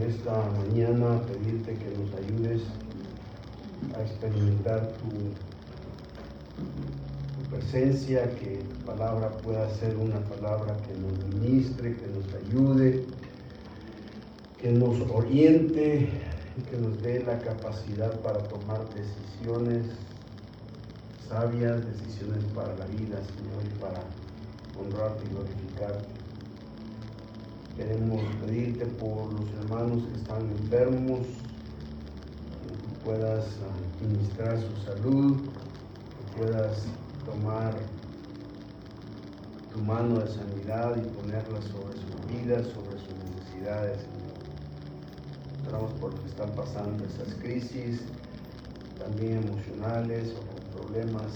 esta mañana pedirte que nos ayudes a experimentar tu presencia, que tu palabra pueda ser una palabra que nos ministre, que nos ayude, que nos oriente, que nos dé la capacidad para tomar decisiones sabias, decisiones para la vida, Señor, y para honrarte y glorificarte. Queremos pedirte por los hermanos que están enfermos, que tú puedas administrar su salud, que puedas tomar tu mano de sanidad y ponerla sobre sus vidas, sobre sus necesidades, Señor. Oramos por los que están pasando esas crisis, también emocionales o con problemas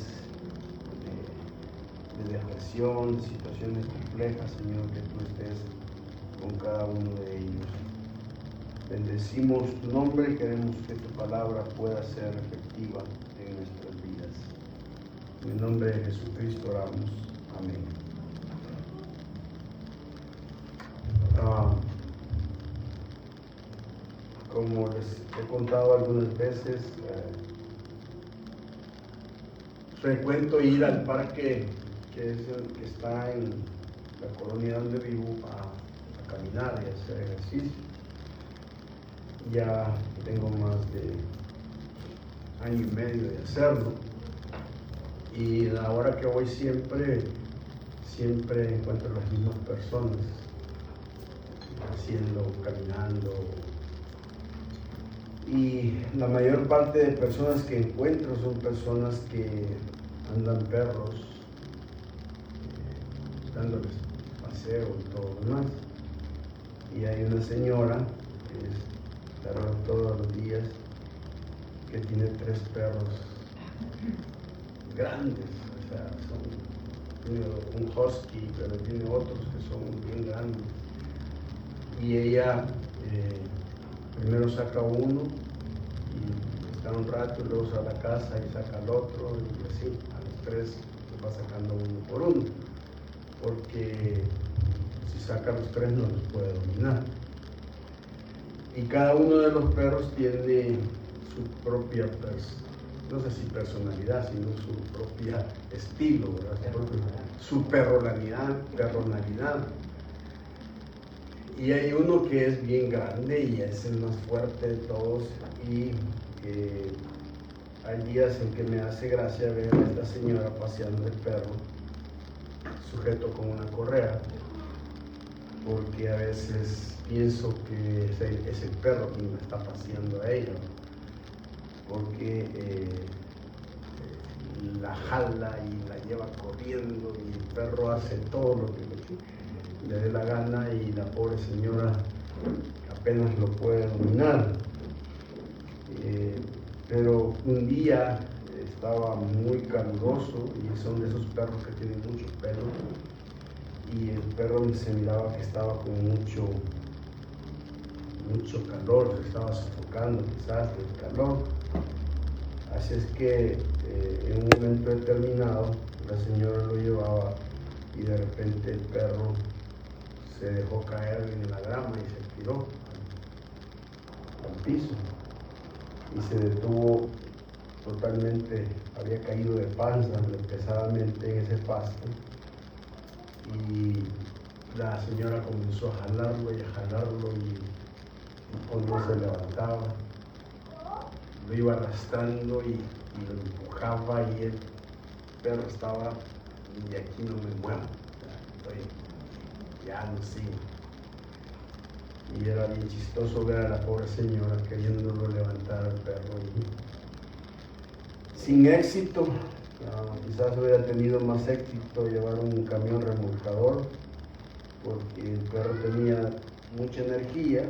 de depresión, de situaciones complejas, Señor, que tú estés con cada uno de ellos. Bendecimos tu nombre y queremos que tu palabra pueda ser efectiva en nuestras vidas. En el nombre de Jesucristo oramos. Amén. Como les he contado algunas veces, frecuento ir al parque que está en la colonia donde vivo a caminar y hacer ejercicio. Ya tengo más de año y medio de hacerlo, y a la hora que voy siempre encuentro las mismas personas caminando, y la mayor parte de personas que encuentro son personas que andan perros, dándoles paseo y todo lo demás. Y hay una señora que es perro todos los días, que tiene 3 perros grandes, o sea, tiene un husky, pero tiene otros que son bien grandes. Y ella primero saca uno y está un rato, y luego se va a la casa y saca al otro, y así a los 3 los va sacando uno por uno, porque si saca a los 3 no los puede dominar. Y cada uno de los perros tiene su propia, no sé si personalidad, sino su propia estilo, ¿verdad? Su perronalidad. Y hay uno que es bien grande y es el más fuerte de todos, y hay días en que me hace gracia ver a esta señora paseando el perro sujeto con una correa, porque a veces pienso que es el perro quien me está paseando a ella, porque la jala y la lleva corriendo, y el perro hace todo lo que le dé la gana, y la pobre señora apenas lo puede dominar. Pero un día estaba muy caluroso, y son de esos perros que tienen muchos pelos, y el perro se miraba que estaba con mucho calor, se estaba sofocando quizás del calor. Así es que en un momento determinado la señora lo llevaba, y de repente el perro se dejó caer en la grama y se tiró al piso, y se detuvo totalmente, había caído de panza pesadamente en ese pasto, y la señora comenzó a jalarlo, y no se levantaba, lo iba arrastrando y lo empujaba, y el perro estaba, de aquí no me muevo, ya no sigo. Y era bien chistoso ver a la pobre señora queriéndolo levantar al perro, y sin éxito. Quizás hubiera tenido más éxito llevar un camión remolcador, porque el perro tenía mucha energía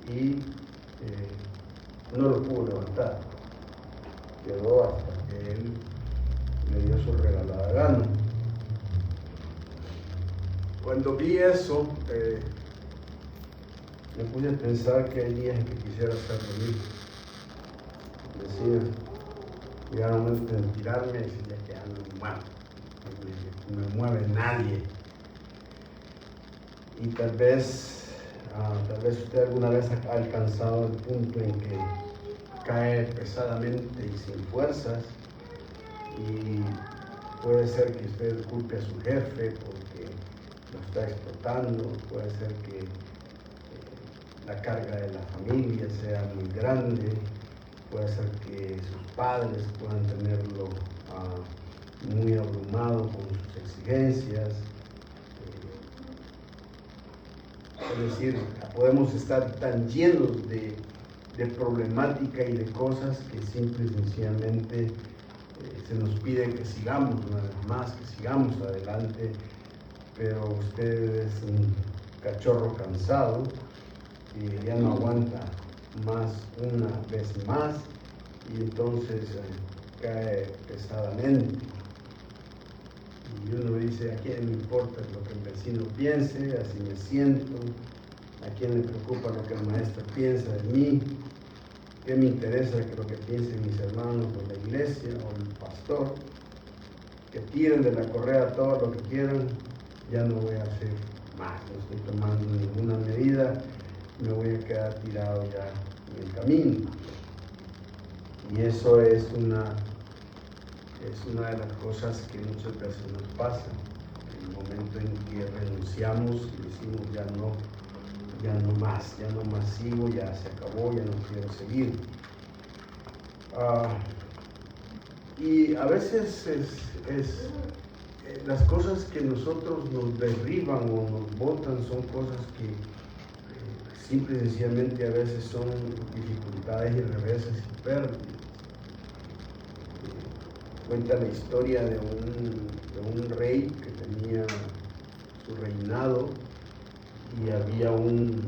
y no lo pudo levantar. Quedó hasta que él le dio su regalada gana. Cuando vi eso, me puse a pensar que hay días en que quisiera hacer lo mismo. Decía, llegar a un momento de tirarme y decir, ya que ando mal, no me mueve nadie. Y tal vez Tal vez usted alguna vez ha alcanzado el punto en que cae pesadamente y sin fuerzas, y puede ser que usted culpe a su jefe porque lo está explotando, puede ser que la carga de la familia sea muy grande, puede ser que sus padres puedan tenerlo muy abrumado con sus exigencias. Es decir, podemos estar tan llenos de problemática y de cosas que simple y sencillamente se nos pide que sigamos una vez más, que sigamos adelante, pero usted es un cachorro cansado y ya no aguanta más una vez más, y entonces cae pesadamente. Y uno dice, ¿a quién le importa lo que el vecino piense? Así me siento. ¿A quién le preocupa lo que el maestro piensa de mí? ¿Qué me interesa que lo que piensen mis hermanos o la iglesia o el pastor? Que tiren de la correa todo lo que quieran. Ya no voy a hacer más, no estoy tomando ninguna medida, me voy a quedar tirado ya en el camino. Y eso es una de las cosas que muchas veces nos pasa. En el momento en que renunciamos y decimos ya no más sigo, ya se acabó, ya no quiero seguir. Y a veces las cosas que nosotros nos derriban o nos botan son cosas que simple y sencillamente a veces son dificultades y reveses y pérdidas. Cuenta la historia de un rey que tenía su reinado y había un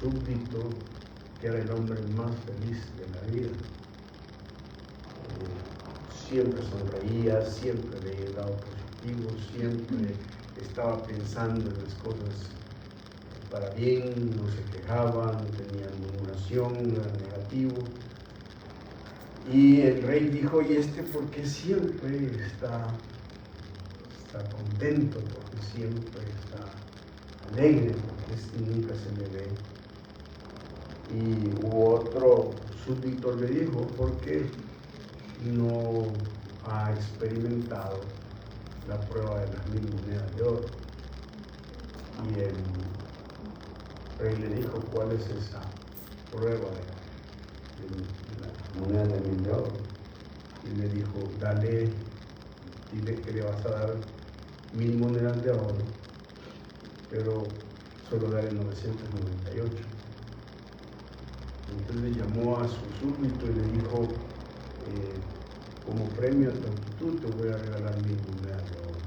súbdito que era el hombre más feliz de la vida. Siempre sonreía, siempre veía el lado positivo, siempre estaba pensando en las cosas para bien, no se quejaba, no tenía murmuración, no era negativo. Y el rey dijo, ¿y por qué siempre está contento? Porque siempre está alegre, porque nunca se le ve. Y otro súbdito le dijo, ¿por qué no ha experimentado la prueba de las 1000 monedas de oro? Y el rey le dijo, ¿cuál es esa prueba de la moneda de 1000 de oro? Y le dijo, dile que le vas a dar 1000 monedas de oro, pero solo dale 998. Entonces llamó a su súbdito y le dijo, como premio a tu actitud te voy a regalar 1000 monedas de oro.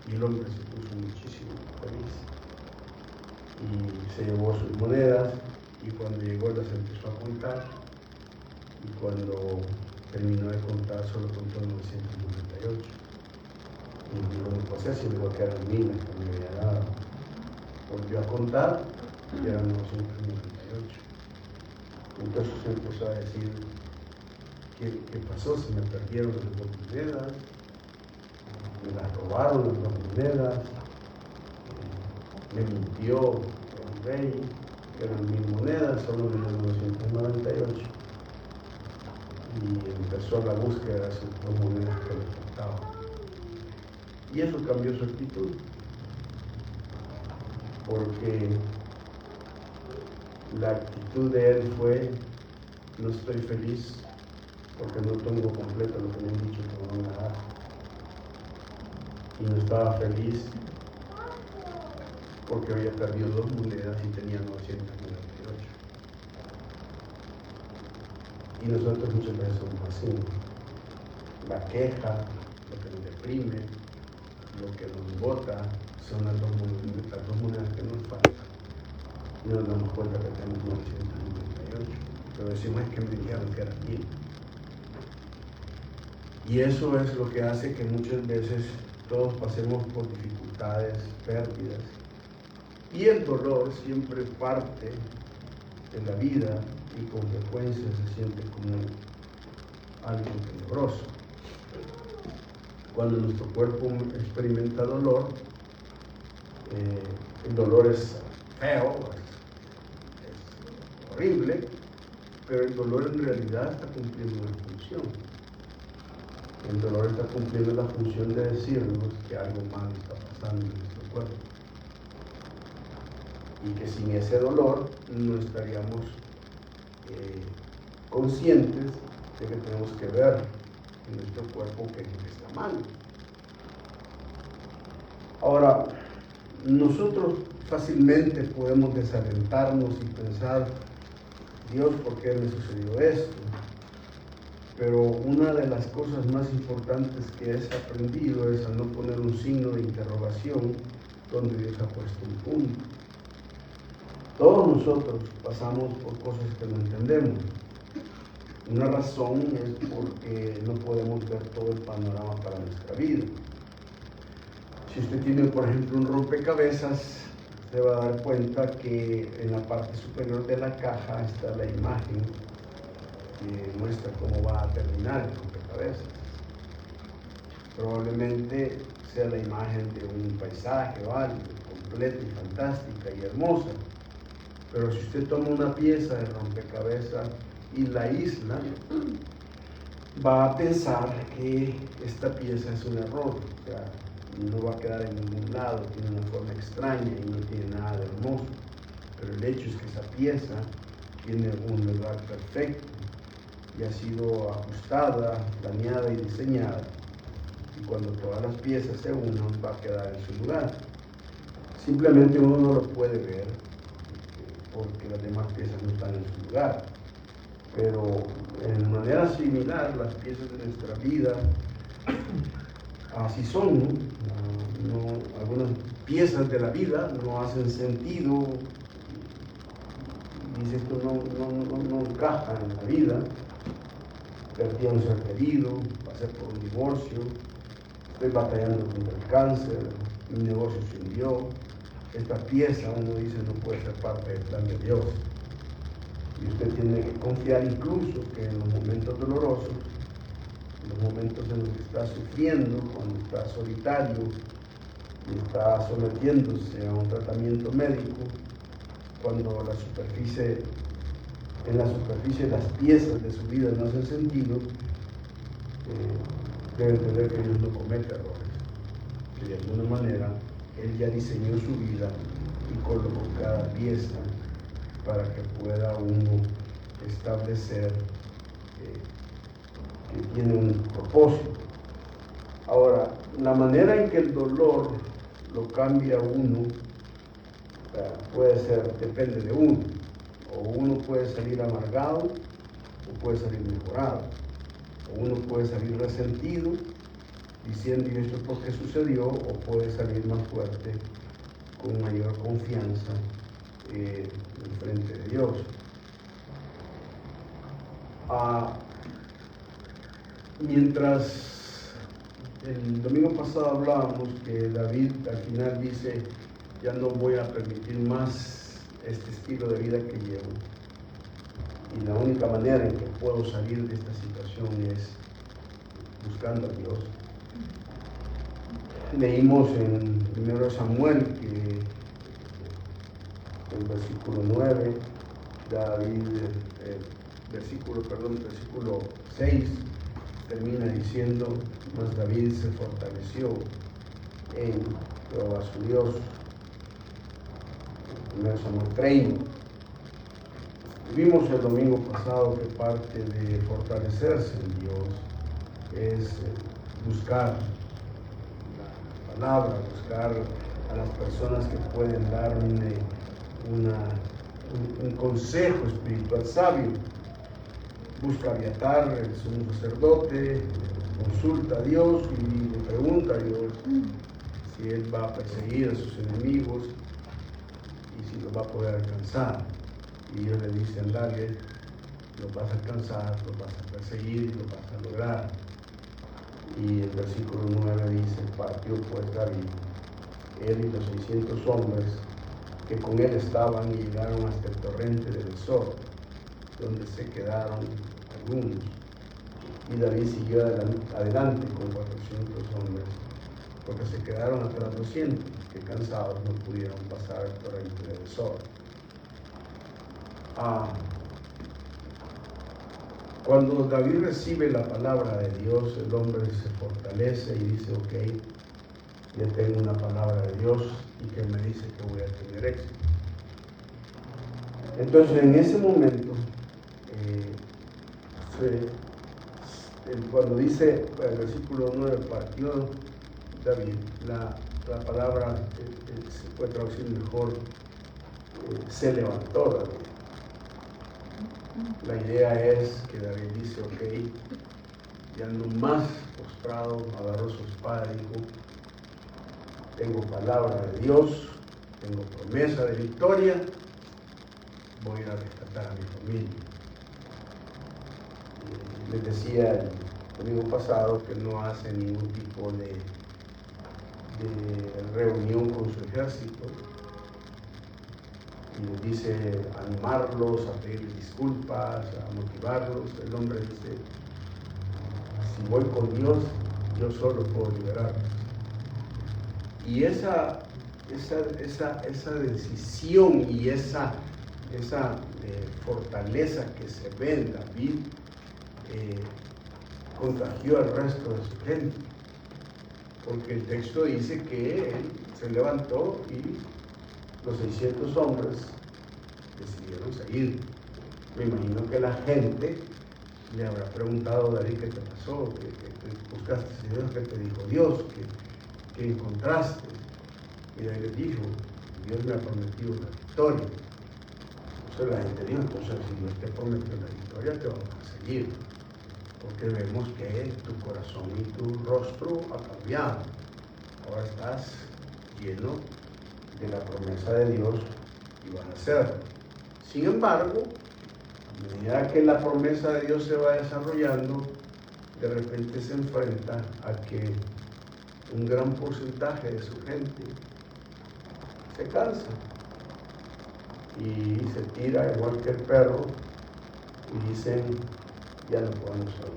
Y el hombre se puso muchísimo feliz y se llevó sus monedas, y cuando llegó las empezó a contar, y cuando terminó de contar solo contó 998. Y dijo, no pasé, si digo que eran 1000 que me había dado. Volvió a contar y eran 998. Entonces empezó a decir, ¿qué pasó? Se me perdieron las 2 monedas, me las robaron las 2 monedas, me mintió el rey, que eran 1000 monedas, solo me dio 998. Y empezó la búsqueda de esas 2 monedas que le faltaban. Y eso cambió su actitud, porque la actitud de él fue, no estoy feliz porque no tengo completo lo que me han dicho que me van a dar. Y no estaba feliz porque había perdido 2 monedas y tenía 998. Y nosotros muchas veces somos así. La queja, lo que nos deprime, lo que nos bota, son las 2 monedas que nos faltan. Y nos damos cuenta que tenemos 998. Pero decimos, es que me dijeron que era 1000. Y eso es lo que hace que muchas veces todos pasemos por dificultades, pérdidas. Y el dolor siempre parte de la vida y con frecuencia se siente como algo tenebroso. Cuando nuestro cuerpo experimenta dolor, el dolor es feo, horrible, pero el dolor en realidad está cumpliendo una función. El dolor está cumpliendo la función de decirnos que algo malo está pasando en nuestro cuerpo. Y que sin ese dolor no estaríamos conscientes de que tenemos que ver en nuestro cuerpo que está mal. Ahora, nosotros fácilmente podemos desalentarnos y pensar, Dios, ¿por qué me sucedió esto? Pero una de las cosas más importantes que he aprendido es a no poner un signo de interrogación donde Dios ha puesto un punto. Todos nosotros pasamos por cosas que no entendemos. Una razón es porque no podemos ver todo el panorama para nuestra vida. Si usted tiene, por ejemplo, un rompecabezas, se va a dar cuenta que en la parte superior de la caja está la imagen que muestra cómo va a terminar el rompecabezas. Probablemente sea la imagen de un paisaje o algo completa y fantástica y hermosa. Pero si usted toma una pieza de rompecabezas y la aísla, va a pensar que esta pieza es un error. O sea, no va a quedar en ningún lado, tiene una forma extraña y no tiene nada de hermoso. Pero el hecho es que esa pieza tiene un lugar perfecto y ha sido ajustada, planeada y diseñada. Y cuando todas las piezas se unan, va a quedar en su lugar. Simplemente uno no lo puede ver porque las demás piezas no están en su lugar. Pero en manera similar, las piezas de nuestra vida así son, ¿no? Algunas piezas de la vida no hacen sentido, dice esto no encaja en la vida. Perdí a un ser querido, pasé por un divorcio, estoy batallando contra el cáncer, mi negocio se hundió. Esta pieza, uno dice, no puede ser parte del plan de Dios. Y usted tiene que confiar incluso que en los momentos dolorosos, en los momentos en los que está sufriendo, cuando está solitario y está sometiéndose a un tratamiento médico, cuando en la superficie las piezas de su vida no hacen sentido, debe entender que Dios no comete errores, que de alguna manera Él ya diseñó su vida y colocó cada pieza para que pueda uno establecer que tiene un propósito. Ahora, la manera en que el dolor lo cambia a uno puede ser, depende de uno. O uno puede salir amargado o puede salir mejorado. O uno puede salir resentido diciendo, ¿y esto por qué sucedió? O puede salir más fuerte con mayor confianza en frente de Dios. Mientras el domingo pasado hablábamos que David al final dice, ya no voy a permitir más este estilo de vida que llevo. Y la única manera en que puedo salir de esta situación es buscando a Dios. Leímos en 1 Samuel que el versículo 9, versículo 6, termina diciendo, mas David se fortaleció en Jehová su Dios. 1 Samuel 30. Vimos el domingo pasado que parte de fortalecerse en Dios es buscar la palabra, buscar a las personas que pueden darme un consejo espiritual sabio. Busca a Abiatar, el sumo sacerdote, consulta a Dios y le pregunta a Dios si él va a perseguir a sus enemigos y si los va a poder alcanzar. Y Dios le dice, andale, los vas a alcanzar, los vas a perseguir y los vas a lograr. Y el versículo 9 dice, partió pues David, él y los 600 hombres que con él estaban, y llegaron hasta el torrente de Besor, donde se quedaron algunos. Y David siguió adelante con 400 hombres, porque se quedaron atrás 200, que cansados no pudieron pasar el torrente de Besor. Cuando David recibe la palabra de Dios, el hombre se fortalece y dice, ok, ya tengo una palabra de Dios y que me dice que voy a tener éxito. Entonces, en ese momento, cuando dice el versículo 9, partió David, la palabra se puede traducir mejor, se levantó David. La idea es que David dice, ok, ya no más postrado, agarró su espada y dijo, tengo palabra de Dios, tengo promesa de victoria, voy a ir a rescatar a mi familia. Les decía el domingo pasado que no hace ningún tipo de reunión con su ejército y les dice animarlos, a pedirles disculpas, a motivarlos. El hombre dice, si voy con Dios, yo solo puedo liberarlos. Y esa decisión y esa fortaleza que se ve en David contagió al resto de su gente, porque el texto dice que él se levantó y los 600 hombres decidieron seguir. Me imagino que la gente le habrá preguntado a David, ¿qué te pasó? ¿Qué buscaste a Dios? ¿Qué te dijo Dios? ¿Qué encontraste? Y David les dijo, Dios me ha prometido la victoria. Entonces la gente dijo, entonces si Dios te prometió la victoria, te vamos a seguir, porque vemos que tu corazón y tu rostro ha cambiado. Ahora estás lleno de la promesa de Dios y van a hacerlo. Sin embargo, a medida que la promesa de Dios se va desarrollando, de repente se enfrenta a que un gran porcentaje de su gente se cansa y se tira igual que el perro y dicen, ya no podemos hablar.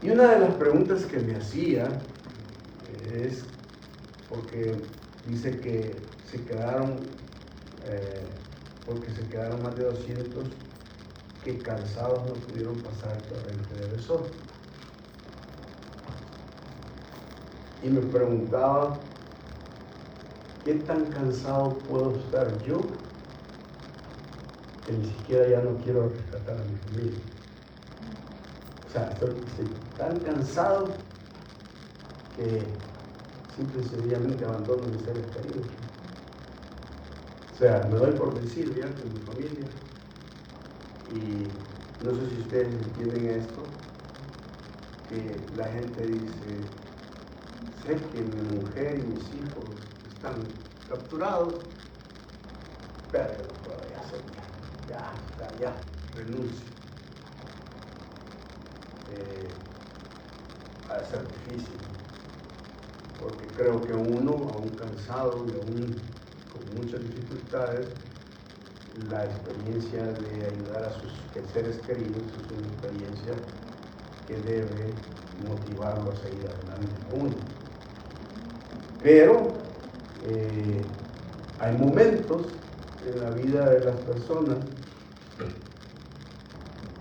Y una de las preguntas que me hacía es, porque dice que se quedaron, porque se quedaron más de 200 que cansados no pudieron pasar el torrente de Besor. Y me preguntaba, ¿qué tan cansado puedo estar yo que ni siquiera ya no quiero rescatar a mi familia? O sea, estoy tan cansado que simple y sencillamente abandono mis seres queridos. O sea, me doy por vencido ya con mi familia. Y no sé si ustedes entienden esto, que la gente dice, sé que mi mujer y mis hijos están capturados, pero yo no puedo ya hacer, ya, renuncio. Va a ser difícil, porque creo que uno, aún cansado y aún con muchas dificultades, la experiencia de ayudar a sus seres queridos es una experiencia que debe motivarlo a seguir adelante uno. Pero hay momentos en la vida de las personas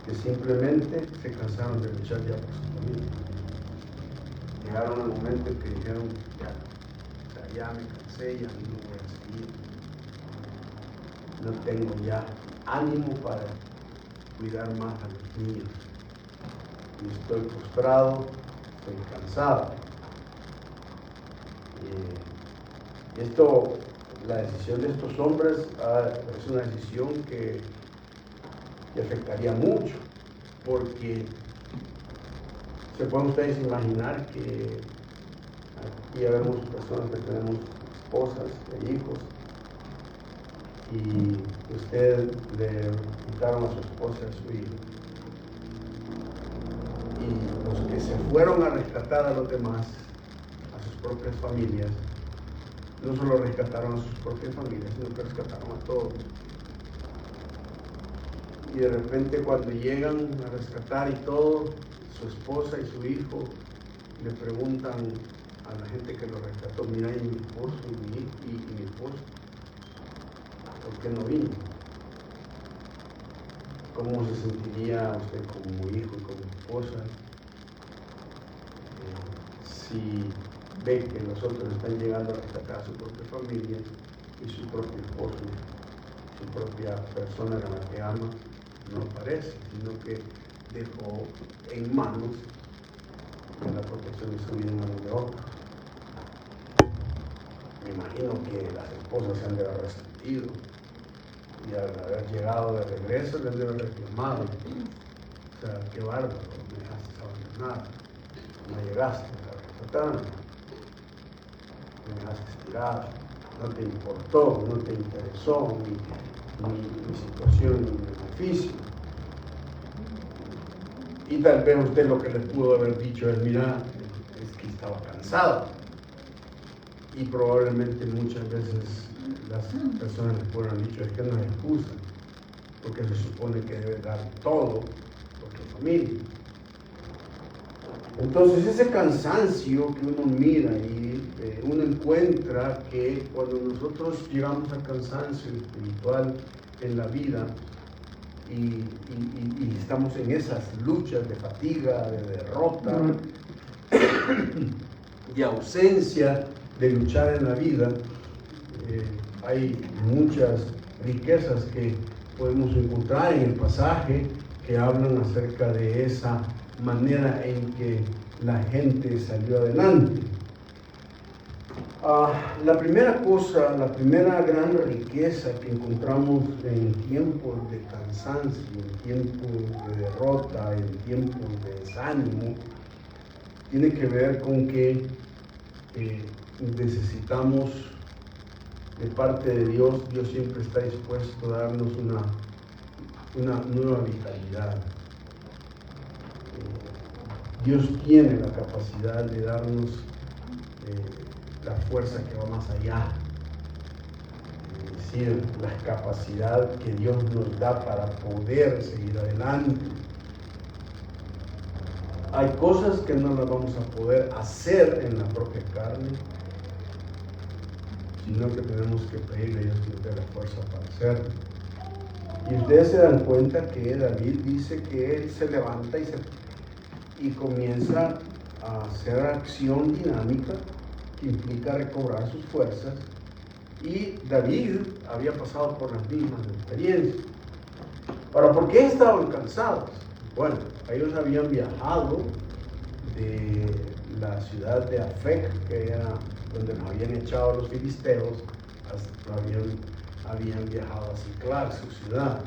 que simplemente se cansaron de luchar ya por su familia. Llegaron al momento en que dijeron, ya me cansé, ya no voy a seguir. No tengo ya ánimo para cuidar más a los niños. Y estoy postrado, estoy cansado. La decisión de estos hombres es una decisión que afectaría mucho, porque se pueden ustedes imaginar que aquí vemos personas que tenemos esposas e hijos, y usted le quitaron a su esposa y a su hijo, y los que se fueron a rescatar a los demás, a sus propias familias, no solo rescataron a sus propias familias, sino que rescataron a todos. Y de repente cuando llegan a rescatar y todo, su esposa y su hijo le preguntan a la gente que lo rescató, mira, y mi esposo y mi esposa. ¿por qué no vino? ¿Cómo se sentiría usted como hijo y como esposa si ve que los otros están llegando hasta acá, su propia familia y su propio esposo, su propia persona a la que ama, no aparece, sino que dejó en manos de la protección de su vida en manos de otros? Me imagino que las esposas se han de haber resentido y al haber llegado de regreso le han de haber reclamado. O sea, qué bárbaro, me dejaste abandonada, no llegaste a rescatarme, me dejaste estirado, no te importó, no te interesó mi situación, mi beneficio. Y tal vez usted lo que le pudo haber dicho es, mira, es que estaba cansado. Y probablemente muchas veces las personas les pueden dicho, es que no es excusa, porque se supone que debe dar todo por tu familia. Entonces ese cansancio que uno mira y uno encuentra que cuando nosotros llegamos al cansancio espiritual en la vida y estamos en esas luchas de fatiga, de derrota, de ausencia de luchar en la vida, hay muchas riquezas que podemos encontrar en el pasaje que hablan acerca de esa manera en que la gente salió adelante. La primera cosa, la primera gran riqueza que encontramos en tiempos de cansancio, en tiempos de derrota, en tiempos de desánimo, tiene que ver con que necesitamos de parte de Dios. Dios siempre está dispuesto a darnos una nueva vitalidad. Dios tiene la capacidad de darnos la fuerza que va más allá, es decir, la capacidad que Dios nos da para poder seguir adelante. Hay cosas que no las vamos a poder hacer en la propia carne, sino que tenemos que pedirle a Dios que nos dé la fuerza para hacerlo. Y ustedes se dan cuenta que David dice que él se levanta y comienza a hacer acción dinámica que implica recobrar sus fuerzas. Y David había pasado por las mismas experiencias. Ahora, ¿por qué estaban cansados? Bueno, ellos habían viajado de la ciudad de Afec, que era donde nos habían echado los filisteos, habían viajado a Ciclag, su ciudad.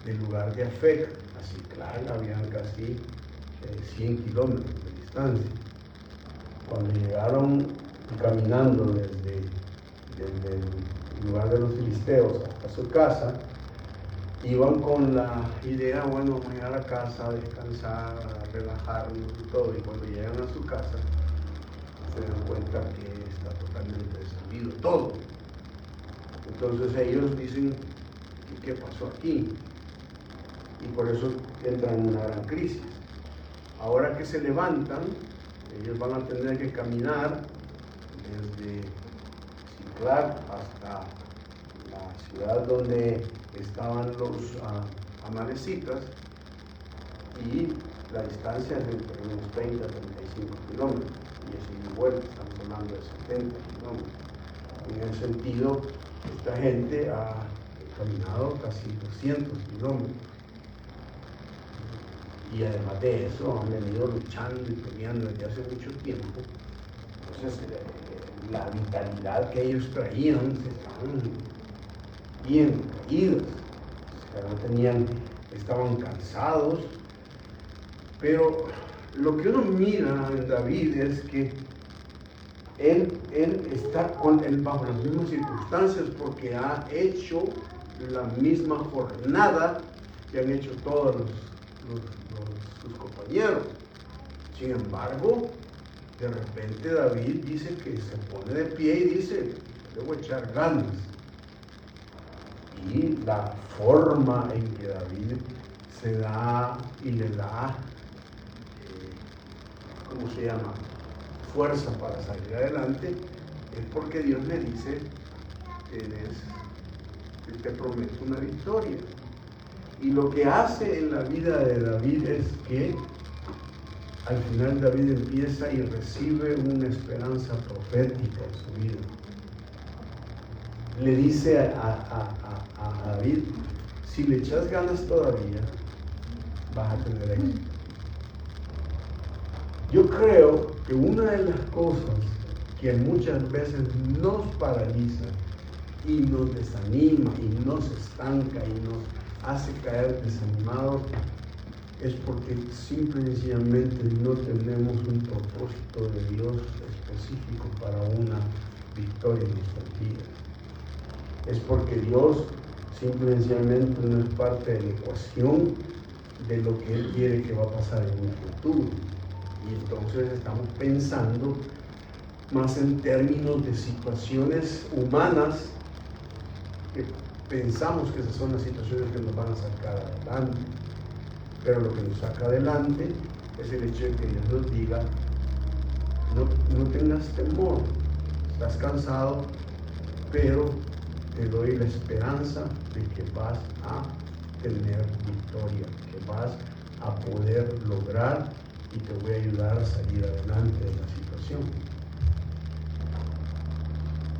Del lugar de Afec a Ciclag habían casi 100 kilómetros de distancia. Cuando llegaron caminando desde el lugar de los filisteos hasta su casa, iban con la idea, bueno, vamos a llegar a casa, a descansar, a relajarnos y todo, y cuando llegan a su casa se dan cuenta que está totalmente destruido todo. Entonces ellos dicen, ¿qué pasó aquí? Y por eso entran en una gran crisis. Ahora que se levantan, ellos van a tener que caminar desde Ciclag hasta la ciudad donde estaban los amalecitas, y la distancia es entre unos 30 a 35 kilómetros, y así de vuelta, estamos hablando de 70 kilómetros. En ese sentido, esta gente ha caminado casi 200 kilómetros. Y además de eso, han venido luchando y peleando desde hace mucho tiempo. Entonces, la vitalidad que ellos traían se estaban bien caídos. O sea, estaban cansados. Pero lo que uno mira en David es que él está bajo las mismas circunstancias porque ha hecho la misma jornada que han hecho todos sus compañeros. Sin embargo, de repente David dice que se pone de pie y dice, debo echar ganas. Y la forma en que David se da y le da, ¿cómo se llama?, fuerza para salir adelante, es porque Dios le dice, te promete una victoria. Y lo que hace en la vida de David es que al final David empieza y recibe una esperanza profética en su vida. Le dice a David, si le echas ganas todavía, vas a tener éxito. Yo creo que una de las cosas que muchas veces nos paraliza y nos desanima y nos estanca y nos hace caer desanimados es porque simple y sencillamente no tenemos un propósito de Dios específico para una victoria en nuestras vidas. Es porque Dios simple y sencillamente no es parte de la ecuación de lo que Él quiere que va a pasar en un futuro. Y entonces estamos pensando más en términos de situaciones humanas que pensamos que esas son las situaciones que nos van a sacar adelante. Pero lo que nos saca adelante es el hecho de que Dios nos diga, no tengas temor, estás cansado, pero te doy la esperanza de que vas a tener victoria, que vas a poder lograr y te voy a ayudar a salir adelante de la situación.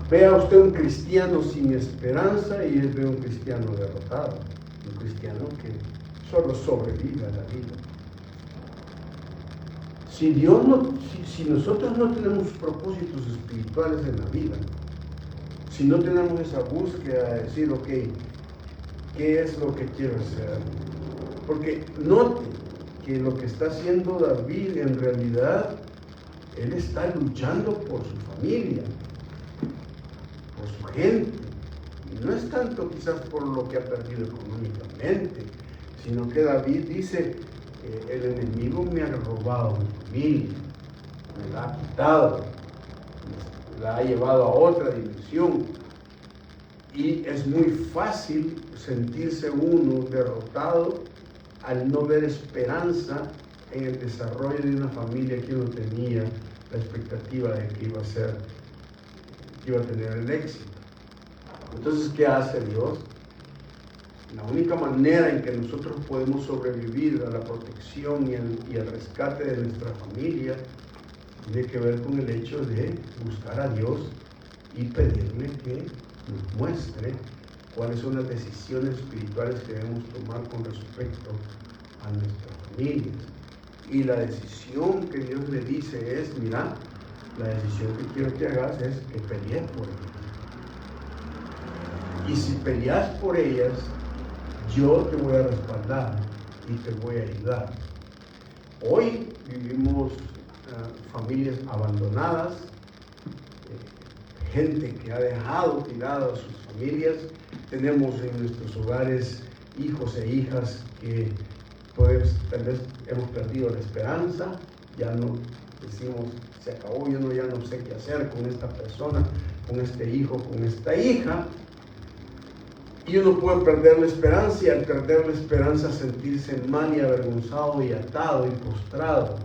Vea usted un cristiano sin esperanza y él ve un cristiano derrotado, un cristiano que solo sobrevive a la vida. Si nosotros no tenemos propósitos espirituales en la vida, si no tenemos esa búsqueda de decir, ok, ¿qué es lo que quiero hacer? Porque note que lo que está haciendo David en realidad, él está luchando por su familia, por su gente. Y no es tanto quizás por lo que ha perdido económicamente, sino que David dice, el enemigo me ha robado mi familia, me la ha quitado, la ha llevado a otra dimensión. Y es muy fácil sentirse uno derrotado al no ver esperanza en el desarrollo de una familia que uno tenía la expectativa de que iba a tener el éxito. Entonces, ¿qué hace Dios? La única manera en que nosotros podemos sobrevivir a la protección y el rescate de nuestra familia tiene que ver con el hecho de buscar a Dios y pedirle que nos muestre cuáles son las decisiones espirituales que debemos tomar con respecto a nuestras familias. Y la decisión que Dios le dice es, mira, la decisión que quiero que hagas es que pelees por ellas. Y si peleas por ellas, yo te voy a respaldar y te voy a ayudar. Hoy vivimos familias abandonadas, gente que ha dejado tirado a sus familias. Tenemos en nuestros hogares hijos e hijas que pues, tal vez hemos perdido la esperanza, ya no decimos, se acabó, ya no sé qué hacer con esta persona, con este hijo, con esta hija. Y uno puede perder la esperanza y al perder la esperanza sentirse mal y avergonzado y atado y postrado.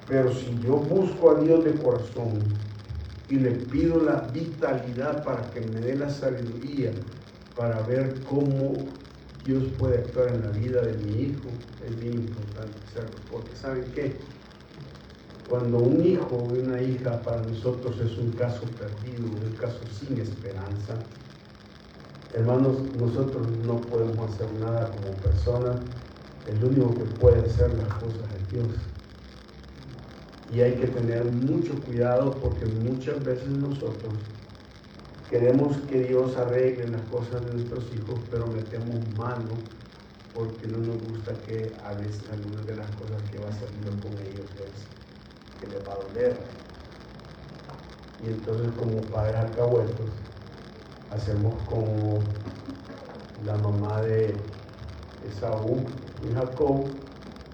Pero si yo busco a Dios de corazón y le pido la vitalidad para que me dé la sabiduría para ver cómo Dios puede actuar en la vida de mi hijo, es bien importante hacerlo. Porque ¿saben qué? Cuando un hijo o una hija para nosotros es un caso perdido, un caso sin esperanza, hermanos, nosotros no podemos hacer nada como personas. El único que puede hacer las cosas es Dios. Y hay que tener mucho cuidado porque muchas veces nosotros queremos que Dios arregle las cosas de nuestros hijos, pero metemos mano porque no nos gusta que a veces algunas de las cosas que va saliendo con ellos es que les va a doler. Y entonces como padres alcahuetos hacemos como la mamá de Esaú y Jacob,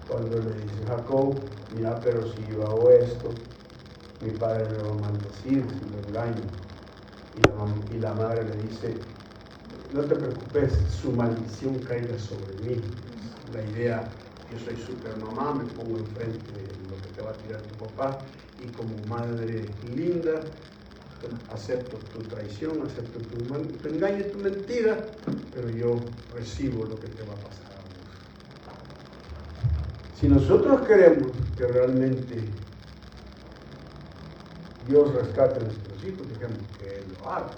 cuando le dice Jacob, mira, pero si yo hago esto, mi padre me va a maldecir si lo engaño. Y la madre le dice, no te preocupes, su maldición caiga sobre mí. La idea, yo soy super mamá, me pongo enfrente de lo que te va a tirar tu papá, y como madre linda, acepto tu traición, acepto tu engaño y tu mentira, pero yo recibo lo que te va a pasar a vos. Si nosotros queremos que realmente Dios rescate a nuestros hijos, dejemos que Él lo haga.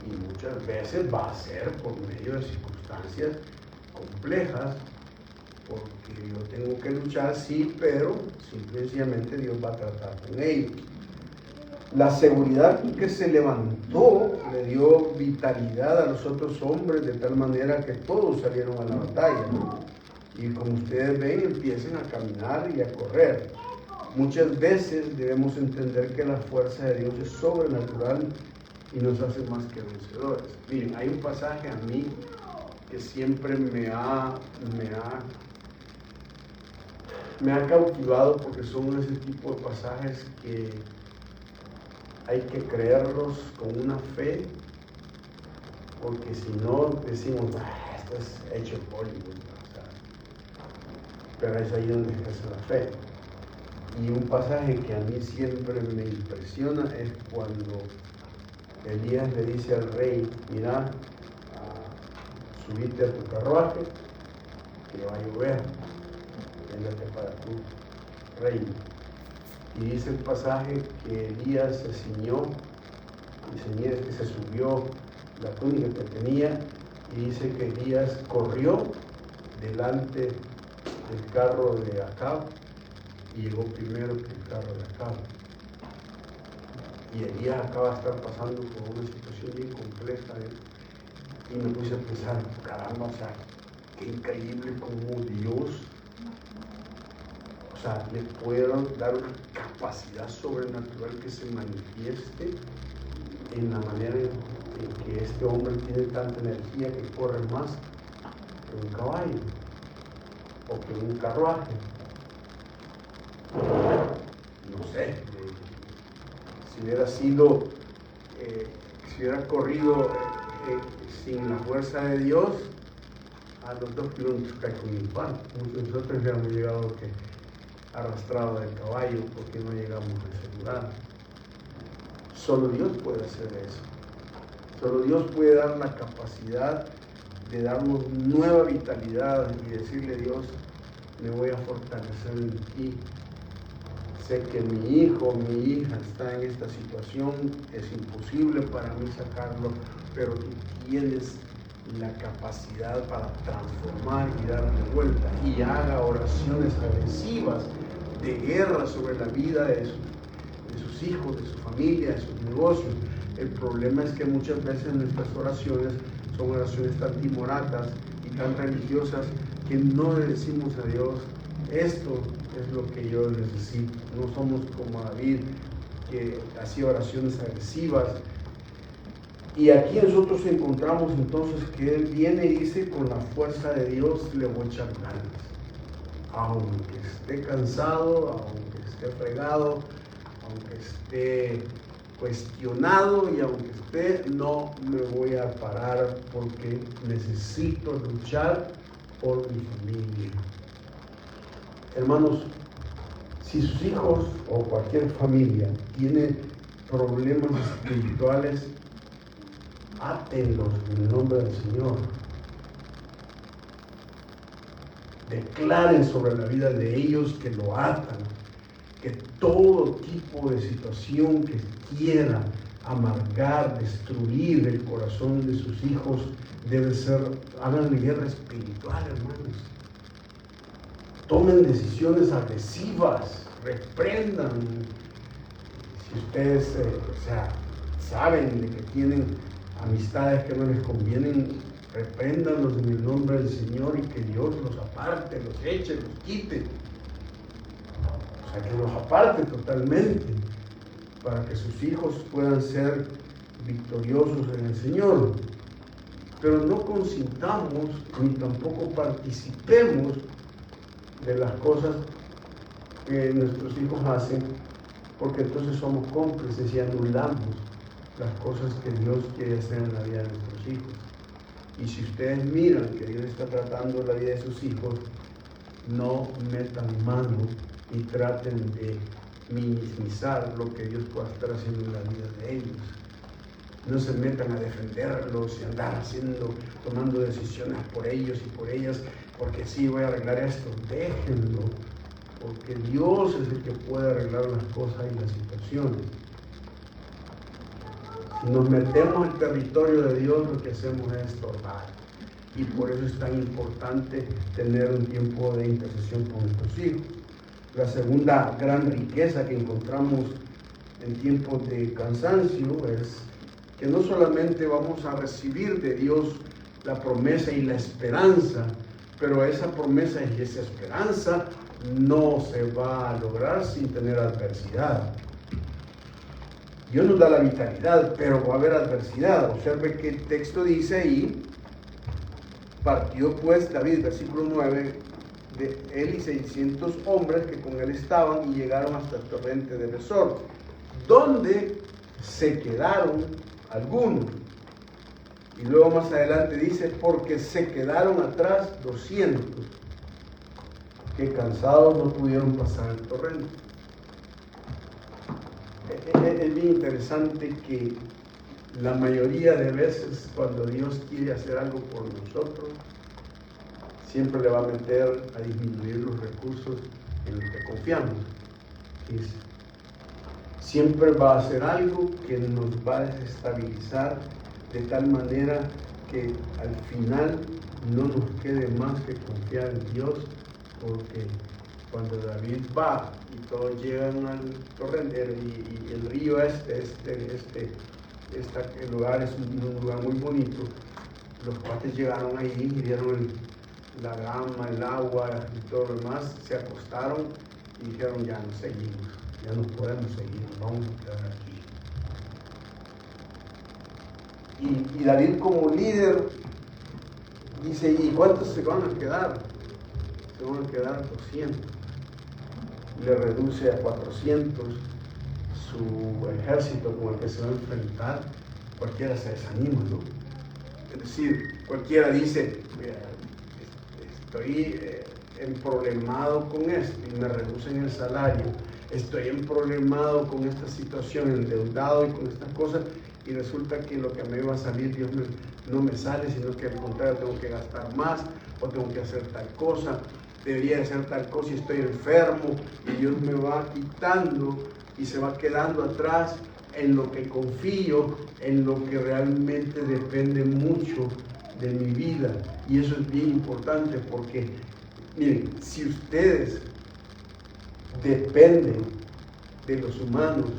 Y muchas veces va a ser por medio de circunstancias complejas, porque yo tengo que luchar, sí, pero simplemente Dios va a tratar con ellos. La seguridad con que se levantó le dio vitalidad a los otros hombres de tal manera que todos salieron a la batalla. Y como ustedes ven, empiezan a caminar y a correr. Muchas veces debemos entender que la fuerza de Dios es sobrenatural y nos hace más que vencedores. Miren, hay un pasaje a mí que siempre me ha cautivado, porque son ese tipo de pasajes que hay que creerlos con una fe, porque si no decimos, esto es hecho por Hollywood, o sea, pero es ahí donde ejerce la fe. Y un pasaje que a mí siempre me impresiona es cuando Elías le dice al rey, mira, subite a tu carruaje, que va a llover, véndate para tu reino. Y dice el pasaje que Elías se ciñó, que se subió la túnica que tenía, y dice que Elías corrió delante del carro de Acab y llegó primero que el carro de Acab. Y Elías acaba de estar pasando por una situación bien compleja, y me puse a pensar, caramba, o sea, qué increíble como Dios, o sea, le puede dar una capacidad sobrenatural que se manifieste en la manera en que este hombre tiene tanta energía que corre más que un caballo o que un carruaje. No sé, si hubiera corrido sin la fuerza de Dios, a los 2 kilómetros cae con infarto. Muchos de nosotros hubiéramos llegado arrastrado del caballo porque no llegamos a ese lugar. Solo Dios puede hacer eso. Solo Dios puede dar la capacidad de darnos nueva vitalidad y decirle, Dios, me voy a fortalecer en ti. Sé que mi hijo, mi hija está en esta situación, es imposible para mí sacarlo, pero tú tienes la capacidad para transformar y darle vuelta. Y haga oraciones agresivas de guerra sobre la vida de sus hijos, de su familia, de sus negocios. El problema es que muchas veces nuestras oraciones son oraciones tan timoratas y tan religiosas que no le decimos a Dios, esto es lo que yo necesito. No somos como David, que hacía oraciones agresivas. Y aquí nosotros encontramos entonces que él viene y dice, con la fuerza de Dios le voy a echar ganas. Aunque esté cansado, aunque esté fregado, aunque esté cuestionado y aunque esté, no me voy a parar porque necesito luchar por mi familia. Hermanos, si sus hijos o cualquier familia tiene problemas espirituales, átenlos en el nombre del Señor. Declaren sobre la vida de ellos que lo atan, que todo tipo de situación que quiera amargar, destruir el corazón de sus hijos, debe ser, hagan guerra espiritual, hermanos. Tomen decisiones agresivas, reprendan. Si ustedes saben de que tienen amistades que no les convienen, repréndanlos en el nombre del Señor y que Dios los aparte, los eche, los quite. O sea, que los aparte totalmente para que sus hijos puedan ser victoriosos en el Señor. Pero no consintamos ni tampoco participemos de las cosas que nuestros hijos hacen, porque entonces somos cómplices y anulamos las cosas que Dios quiere hacer en la vida de nuestros hijos. Y si ustedes miran que Dios está tratando la vida de sus hijos, no metan mano y traten de minimizar lo que Dios pueda estar haciendo en la vida de ellos. No se metan a defenderlos y andar tomando decisiones por ellos y por ellas, porque sí, voy a arreglar esto. Déjenlo, porque Dios es el que puede arreglar las cosas y las situaciones. Si nos metemos en el territorio de Dios, lo que hacemos es estorbar. Y por eso es tan importante tener un tiempo de intercesión con nuestros hijos. La segunda gran riqueza que encontramos en tiempos de cansancio es que no solamente vamos a recibir de Dios la promesa y la esperanza, pero esa promesa y esa esperanza no se va a lograr sin tener adversidad. Dios nos da la vitalidad, pero va a haber adversidad. Observe que el texto dice ahí: partió pues David, versículo 9, de él y 600 hombres que con él estaban, y llegaron hasta el torrente de Besor, donde se quedaron algunos. Y luego más adelante dice: porque se quedaron atrás 200, que cansados no pudieron pasar el torrente. Es bien interesante que la mayoría de veces cuando Dios quiere hacer algo por nosotros, siempre le va a meter a disminuir los recursos en los que confiamos. Siempre va a hacer algo que nos va a desestabilizar de tal manera que al final no nos quede más que confiar en Dios, porque cuando David va y todos llegan al torrente y el río el lugar es un lugar muy bonito, los cuates llegaron ahí y vieron la grama, el agua y todo lo demás, se acostaron y dijeron: ya no seguimos, ya no podemos seguir, vamos a quedar aquí. Y David, como líder, dice: ¿y cuántos se van a quedar? Se van a quedar 200. Le reduce a 400 su ejército con el que se va a enfrentar. Cualquiera se desanima, ¿no? Es decir, cualquiera dice: estoy emproblemado con esto y me reducen el salario, estoy emproblemado con esta situación, endeudado y con estas cosas, y resulta que lo que a mí va a salir, Dios no me sale, sino que al contrario tengo que gastar más, o tengo que hacer tal cosa, debería hacer tal cosa y estoy enfermo, y Dios me va quitando y se va quedando atrás en lo que confío, en lo que realmente depende mucho de mi vida. Y eso es bien importante, porque miren, si ustedes dependen de los humanos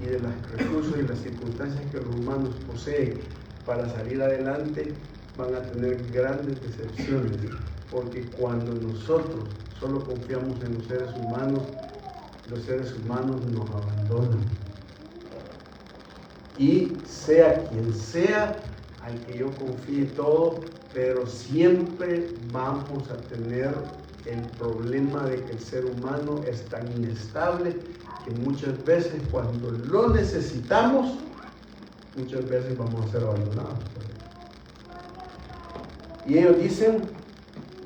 y de los recursos y las circunstancias que los humanos poseen para salir adelante, van a tener grandes decepciones, porque cuando nosotros solo confiamos en los seres humanos nos abandonan. Y sea quien sea al que yo confíe todo, pero siempre vamos a tener el problema de que el ser humano es tan inestable que muchas veces cuando lo necesitamos, muchas veces vamos a ser abandonados. Y ellos dicen: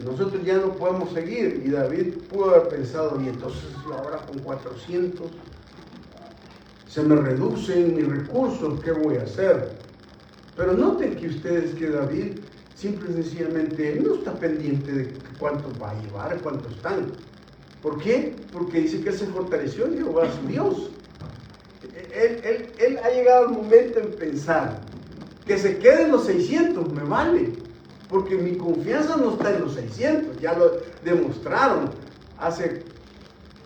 nosotros ya no podemos seguir. Y David pudo haber pensado: y entonces ahora con 400 se me reducen mis recursos, ¿qué voy a hacer? Pero noten que ustedes que David simple y sencillamente no está pendiente de cuántos va a llevar, cuántos están. ¿Por qué? Porque dice que él se fortaleció en Jehová su Dios. Él ha llegado el momento en pensar que se queden los 600, me vale, porque mi confianza no está en los 600, ya lo demostraron. Hace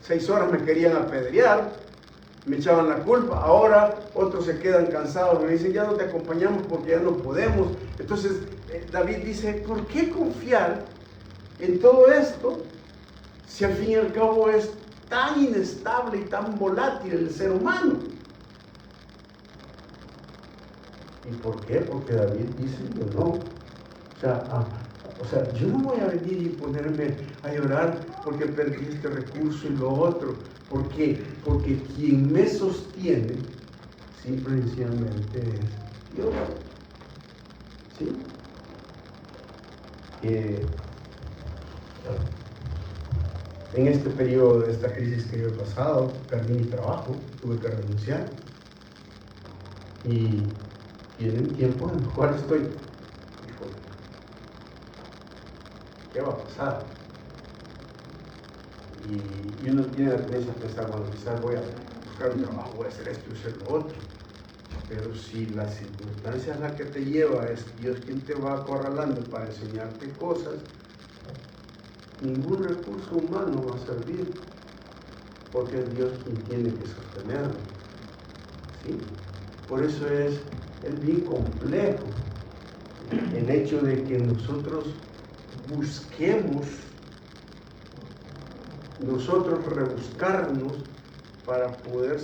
6 horas me querían apedrear, me echaban la culpa, ahora otros se quedan cansados, me dicen: ya no te acompañamos porque ya no podemos. Entonces David dice: ¿por qué confiar en todo esto si al fin y al cabo es tan inestable y tan volátil el ser humano? ¿Y por qué? Porque David dice: yo no. O sea, yo no voy a venir y ponerme a llorar porque perdí este recurso y lo otro. ¿Por qué? Porque quien me sostiene simple y sencillamente es Dios. ¿Sí? En este periodo de esta crisis que yo he pasado, perdí mi trabajo, tuve que renunciar. Y tienen tiempo en el cual estoy, híjole, ¿qué va a pasar? Y uno tiene la tendencia a pensar, bueno, quizás voy a buscar un trabajo, voy a hacer esto y hacer lo otro. Pero si la circunstancia a la que te lleva es Dios quien te va acorralando para enseñarte cosas, ningún recurso humano va a servir, porque es Dios quien tiene que sostenerlo. ¿Sí? Por eso es bien complejo el hecho de que nosotros busquemos, nosotros rebuscarnos para poder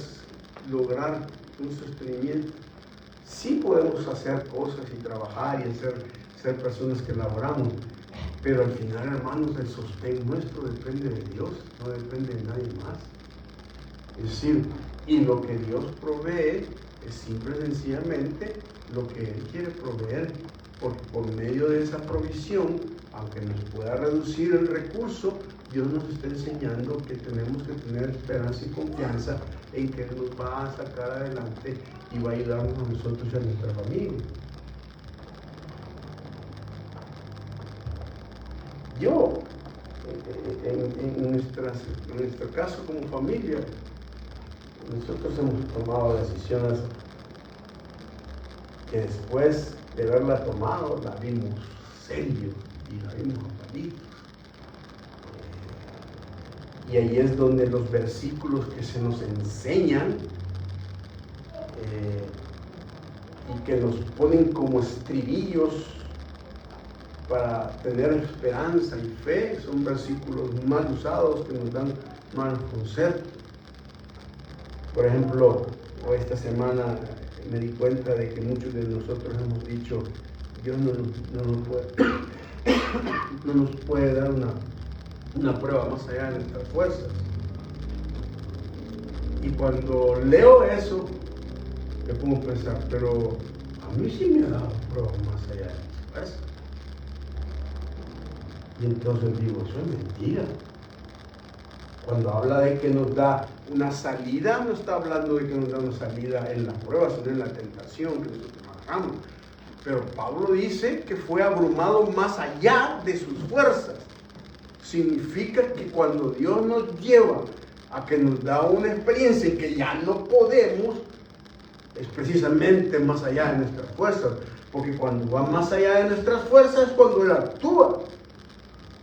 lograr un sostenimiento. Sí podemos hacer cosas y trabajar y ser personas que laboramos, pero al final, hermanos, el sostén nuestro depende de Dios, no depende de nadie más. Es decir, y lo que Dios provee es simple y sencillamente lo que Él quiere proveer, porque por medio de esa provisión, aunque nos pueda reducir el recurso, Dios nos está enseñando que tenemos que tener esperanza y confianza en que Él nos va a sacar adelante y va a ayudarnos a nosotros y a nuestra familia. Yo, en nuestro caso como familia, nosotros hemos tomado decisiones que después de haberla tomado, la vimos serio y la vimos a palitos. Y ahí es donde los versículos que se nos enseñan y que nos ponen como estribillos para tener esperanza y fe, son versículos mal usados que nos dan malos conceptos. Por ejemplo, esta semana me di cuenta de que muchos de nosotros hemos dicho, Dios no nos puede dar una prueba más allá de nuestras fuerzas. Y cuando leo eso, me pongo a pensar, pero a mí sí me ha dado pruebas más allá de mis fuerzas. Y entonces digo, eso es mentira. Cuando habla de que nos da una salida, no está hablando de que nos da una salida en la prueba, sino en la tentación que nosotros manejamos. Pero Pablo dice que fue abrumado más allá de sus fuerzas. Significa que cuando Dios nos lleva a que nos da una experiencia en que ya no podemos, es precisamente más allá de nuestras fuerzas. Porque cuando va más allá de nuestras fuerzas es cuando Él actúa.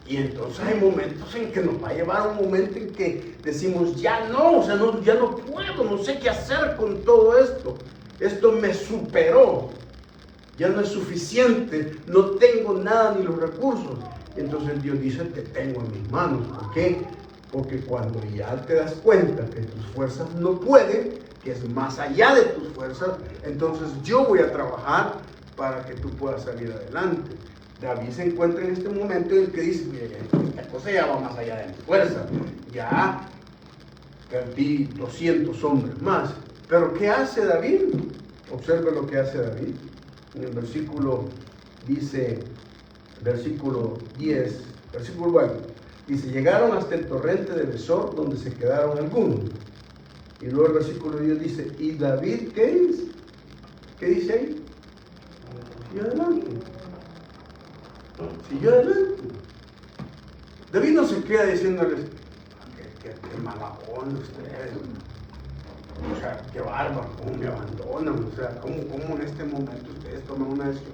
Y entonces hay momentos en que nos va a llevar a un momento en que decimos, ya no, o sea, ya no puedo, no sé qué hacer con todo esto. Esto me superó, ya no es suficiente, no tengo nada ni los recursos. Entonces Dios dice, te tengo en mis manos. ¿Por qué? Porque cuando ya te das cuenta que tus fuerzas no pueden, que es más allá de tus fuerzas, entonces yo voy a trabajar para que tú puedas salir adelante. David se encuentra en este momento en el que dice, mire, esta cosa ya va más allá de mi fuerza, ya perdí 200 hombres más. Pero ¿qué hace David? Observe lo que hace David. En el versículo, dice, versículo 10, versículo 1, dice, llegaron hasta el torrente de Besor, donde se quedaron algunos. Y luego el versículo 10 dice, ¿y David qué dice? ¿Qué dice ahí? Y adelante. Siguió adelante. David no se queda diciéndoles, qué mala onda ustedes, o sea, qué bárbaro, cómo me abandonan, o sea, cómo en este momento ustedes toman una decisión.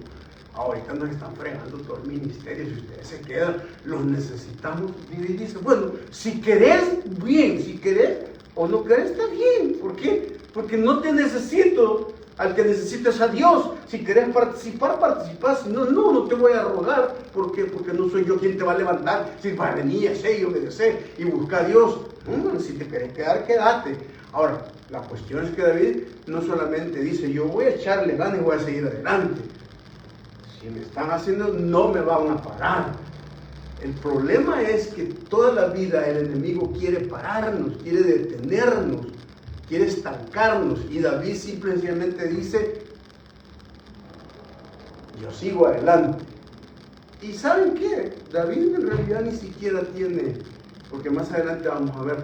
Ahorita nos están fregando todo el ministerio, si ustedes se quedan, los necesitamos. Y dice, bueno, si querés, bien, si querés o no querés, está bien. ¿Por qué? Porque no te necesito. Al que necesitas a Dios. Si querés participar, participas. Si no, no te voy a rogar. ¿Por qué? Porque no soy yo quien te va a levantar. Si vas a venir, sé y obedecer y buscar a Dios. Si te querés quedar, quédate. Ahora, la cuestión es que David no solamente dice, yo voy a echarle ganas y voy a seguir adelante. Si me están haciendo, no me van a parar. El problema es que toda la vida el enemigo quiere pararnos, quiere detenernos, quiere estancarnos, y David simplemente dice, yo sigo adelante. ¿Y saben qué? David en realidad ni siquiera tiene porque más adelante vamos a ver,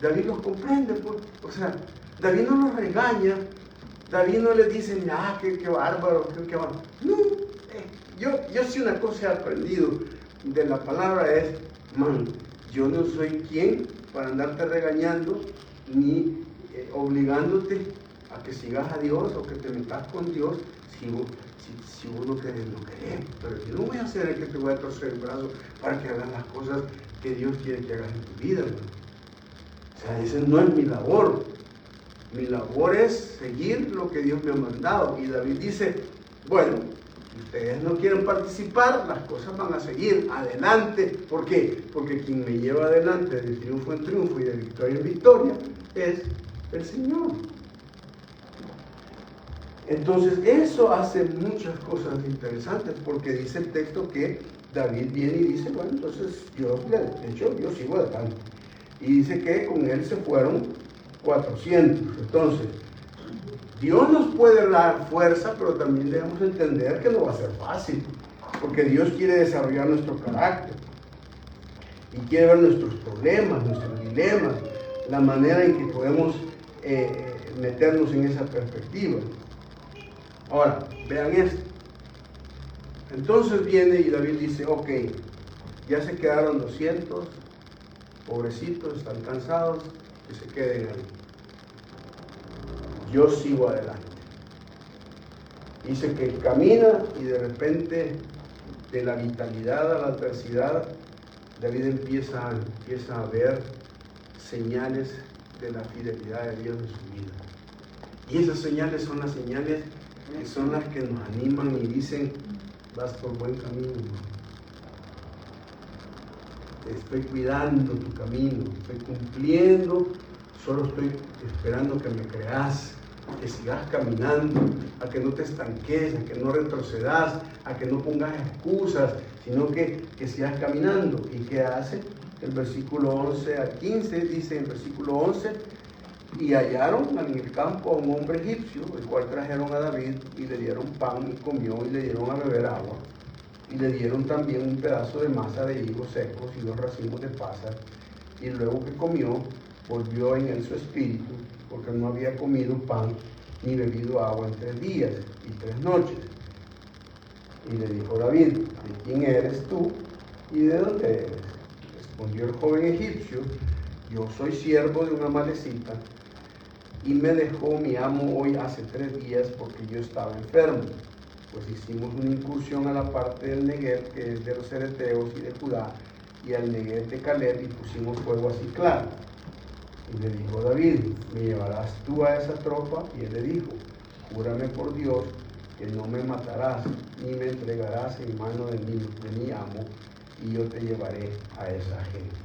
David los comprende, pues. O sea, David no los regaña, David no les dice, qué bárbaro, qué bárbaro. No, yo sí una cosa he aprendido de la palabra es, yo no soy quien para andarte regañando ni obligándote a que sigas a Dios o que te metas con Dios si vos no querés, no querés. Pero yo no voy a ser el que te voy a torcer el brazo para que hagas las cosas que Dios quiere que hagas en tu vida, hermano. O sea, esa no es mi labor. Mi labor es seguir lo que Dios me ha mandado. Y David dice, bueno, si ustedes no quieren participar, las cosas van a seguir adelante. ¿Por qué? Porque quien me lleva adelante de triunfo en triunfo y de victoria en victoria es el Señor. Entonces eso hace muchas cosas interesantes, porque dice el texto que David viene y dice, bueno, entonces yo sigo adelante. Y dice que con él se fueron 400. Entonces, Dios nos puede dar fuerza, pero también debemos entender que no va a ser fácil, porque Dios quiere desarrollar nuestro carácter y quiere ver nuestros problemas, nuestros dilemas, la manera en que podemos meternos en esa perspectiva. Ahora, vean esto. Entonces viene y David dice, ok, ya se quedaron 200, pobrecitos, están cansados, que se queden ahí. Yo sigo adelante. Dice que camina y de repente, de la vitalidad a la adversidad, David empieza a ver señales de la fidelidad de Dios en su vida. Y esas señales son las señales que son las que nos animan y dicen, vas por buen camino. Estoy cuidando tu camino, estoy cumpliendo, solo estoy esperando que me creas, que sigas caminando, a que no te estanques, a que no retrocedas, a que no pongas excusas, sino que sigas caminando. ¿Y qué hace? El versículo 11 al 15 dice, en versículo 11, y hallaron en el campo a un hombre egipcio, el cual trajeron a David y le dieron pan y comió y le dieron a beber agua. Y le dieron también un pedazo de masa de higos secos y 2 racimos de pasas. Y luego que comió, volvió en él su espíritu, porque no había comido pan ni bebido agua en 3 días y 3 noches. Y le dijo David, ¿de quién eres tú y de dónde eres? Respondió el joven egipcio, yo soy siervo de una amalecita, y me dejó mi amo hoy hace 3 días porque yo estaba enfermo. Pues hicimos una incursión a la parte del Negev, que es de los Ereteos y de Judá, y al Negev de Caleb, y pusimos fuego a Siclag. Y le dijo David, ¿me llevarás tú a esa tropa? Y él le dijo, júrame por Dios que no me matarás, ni me entregarás en mano de mi amo, y yo te llevaré a esa gente.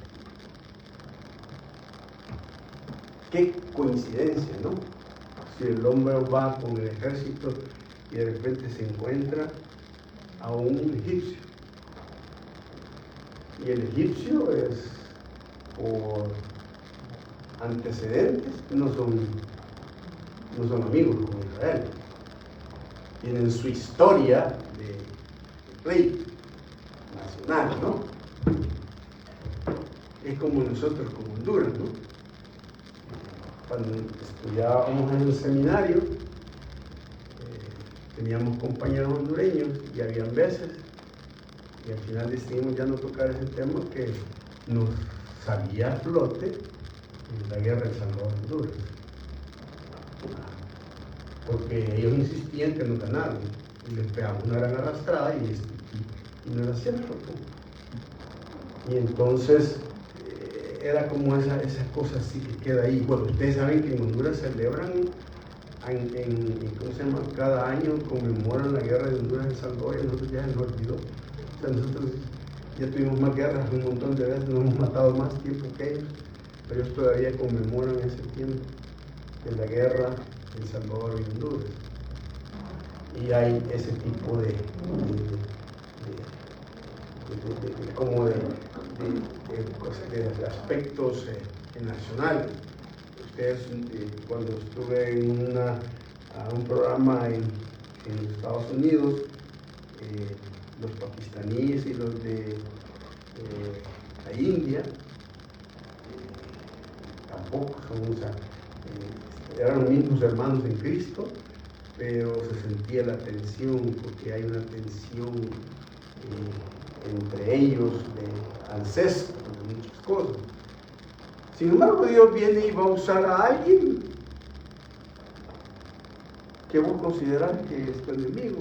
Qué coincidencia, ¿no? Si el hombre va con el ejército y de repente se encuentra a un egipcio. Y el egipcio es, por antecedentes, no son amigos con Israel. Tienen su historia de pleito nacional, ¿no? Es como nosotros con Honduras, ¿no? Cuando estudiábamos en el seminario, teníamos compañeros hondureños y habían veces, y al final decidimos ya no tocar ese tema, que nos salía a flote en la guerra de Salvador Honduras. Porque ellos insistían que nos ganaron, y les pegamos una gran arrastrada y no era cierto. Y entonces era como esas cosas así que queda ahí. Bueno, ustedes saben que en Honduras celebran, ¿cómo se llama? Cada año conmemoran la guerra de Honduras en Salvador, y nosotros ya se nos olvidó. O sea, nosotros ya tuvimos más guerras un montón de veces, nos hemos matado más tiempo que ellos, pero ellos todavía conmemoran ese tiempo de la guerra en Salvador y Honduras. Y hay ese tipo de aspectos nacionales. Ustedes, cuando estuve en un programa en Estados Unidos, los pakistaníes y los de la India tampoco son, eran los mismos hermanos en Cristo, pero se sentía la tensión, porque hay una tensión entre ellos de ancestros, de muchas cosas. Sin embargo, Dios viene y va a usar a alguien que vos considerás que es tu enemigo.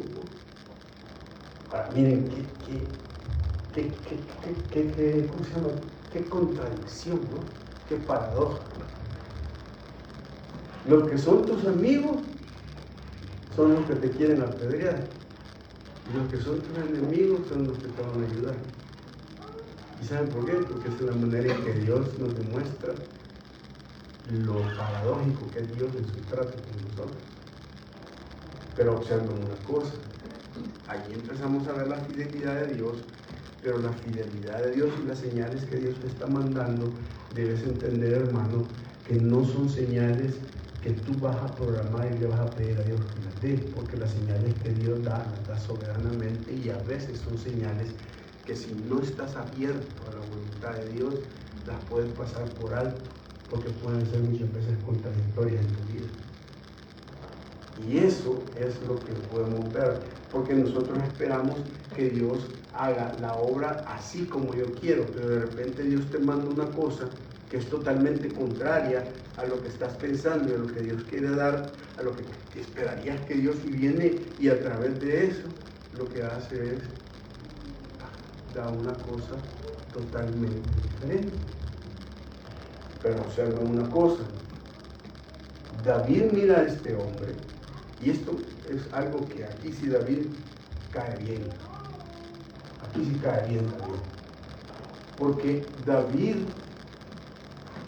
Ahora, miren, ¿cómo se llama? Qué contradicción, ¿no? Qué paradoja. Los que son tus amigos son los que te quieren apedrear. Y los que son tus enemigos son los que te van a ayudar. ¿Y saben por qué? Porque es la manera en que Dios nos demuestra lo paradójico que es Dios en su trato con nosotros. Pero observen una cosa, allí empezamos a ver la fidelidad de Dios, pero la fidelidad de Dios y las señales que Dios te está mandando, debes entender, hermano, que no son señales que tú vas a programar y le vas a pedir a Dios que las dé, porque las señales que Dios da, las da soberanamente, y a veces son señales que si no estás abierto a la voluntad de Dios, las puedes pasar por alto, porque pueden ser muchas veces contradictorias en tu vida. Y eso es lo que podemos ver, porque nosotros esperamos que Dios haga la obra así como yo quiero, pero de repente Dios te manda una cosa que es totalmente contraria a lo que estás pensando y a lo que Dios quiere dar, a lo que esperarías que Dios viene, y a través de eso lo que hace es dar una cosa totalmente diferente. Pero observen una cosa, David mira a este hombre, y esto es algo que aquí sí David cae bien, aquí sí cae bien David, porque David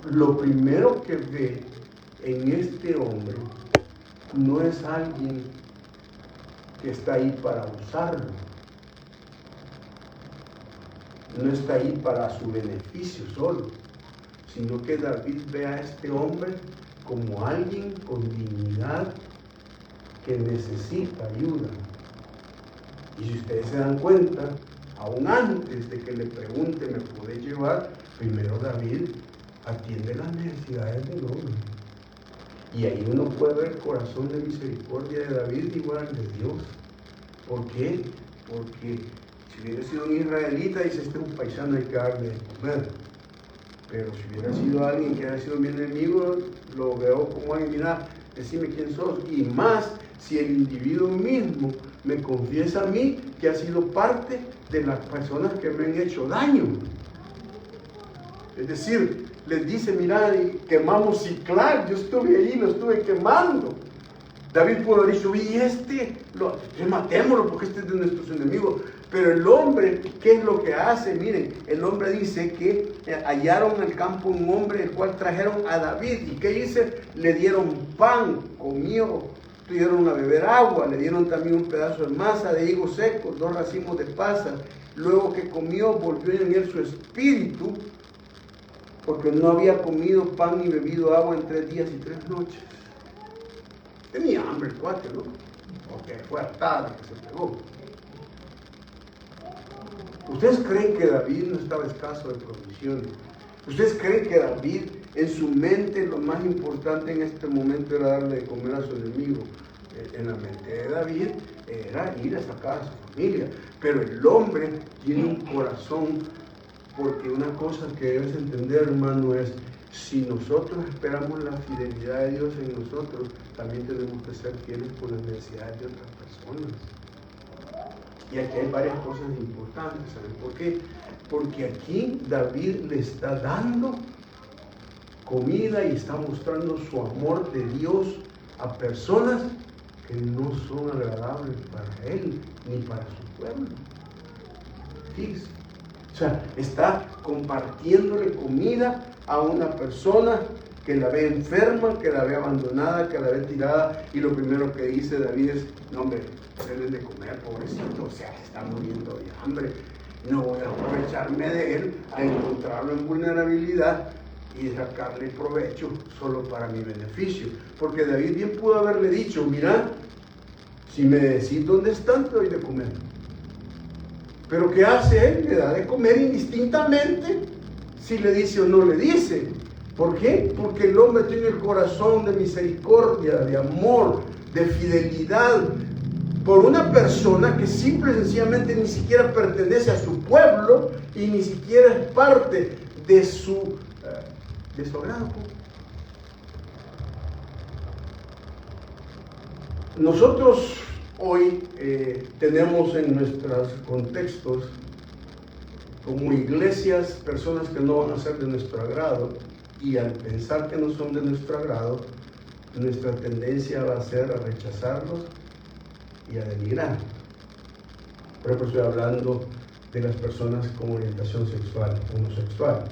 lo primero que ve en este hombre no es alguien que está ahí para usarlo, no está ahí para su beneficio solo, sino que David ve a este hombre como alguien con dignidad que necesita ayuda. Y si ustedes se dan cuenta, aún antes de que le pregunte, ¿me podés llevar? Primero David atiende las necesidades del hombre. Y ahí uno puede ver el corazón de misericordia de David igual al de Dios. ¿Por qué? Porque si hubiera sido un israelita, dice, este es un paisano, hay que darle de comer. Pero si hubiera sido alguien que haya sido mi enemigo, lo veo como alguien, mira, decime quién sos. Y más si el individuo mismo me confiesa a mí que ha sido parte de las personas que me han hecho daño. Es decir, les dice, mira, quemamos Ciclag, yo estuve ahí, lo estuve quemando. David pudo haber dicho, y matémoslo porque este es de nuestros enemigos. Pero el hombre, ¿qué es lo que hace? Miren, el hombre dice que hallaron en el campo un hombre, el cual trajeron a David. ¿Y qué dice? Le dieron pan, comió, le dieron a beber agua, le dieron también un pedazo de masa de higos secos, 2 racimos de pasas. Luego que comió, volvió en él su espíritu, porque no había comido pan ni bebido agua en 3 días y 3 noches. Tenía hambre el cuate, ¿no? Porque fue hartada que se pegó. ¿Ustedes creen que David no estaba escaso de provisiones? ¿Ustedes creen que David, en su mente, lo más importante en este momento era darle de comer a su enemigo? En la mente de David era ir a sacar a su familia. Pero el hombre tiene un corazón, porque una cosa que debes entender, hermano, es si nosotros esperamos la fidelidad de Dios en nosotros, también tenemos que ser fieles con las necesidades de otras personas. Y aquí hay varias cosas importantes, ¿saben por qué? Porque aquí David le está dando comida y está mostrando su amor de Dios a personas que no son agradables para él ni para su pueblo. Fíjense. O sea, está compartiéndole comida a una persona que la ve enferma, que la ve abandonada, que la ve tirada, y lo primero que dice David es, no hombre, denle de comer, pobrecito, o sea, se está muriendo de hambre, no voy a aprovecharme de él a encontrarlo en vulnerabilidad y sacarle provecho solo para mi beneficio, porque David bien pudo haberle dicho, mira, si me decís dónde están, te doy de comer. Pero ¿qué hace él? Le da de comer indistintamente si le dice o no le dice. ¿Por qué? Porque el hombre tiene el corazón de misericordia, de amor, de fidelidad por una persona que simple y sencillamente ni siquiera pertenece a su pueblo y ni siquiera es parte de su agrado. Nosotros hoy tenemos en nuestros contextos como iglesias personas que no van a ser de nuestro agrado, y al pensar que no son de nuestro agrado, nuestra tendencia va a ser a rechazarlos y a denigrar. Por ejemplo, estoy hablando de las personas con orientación sexual, homosexual.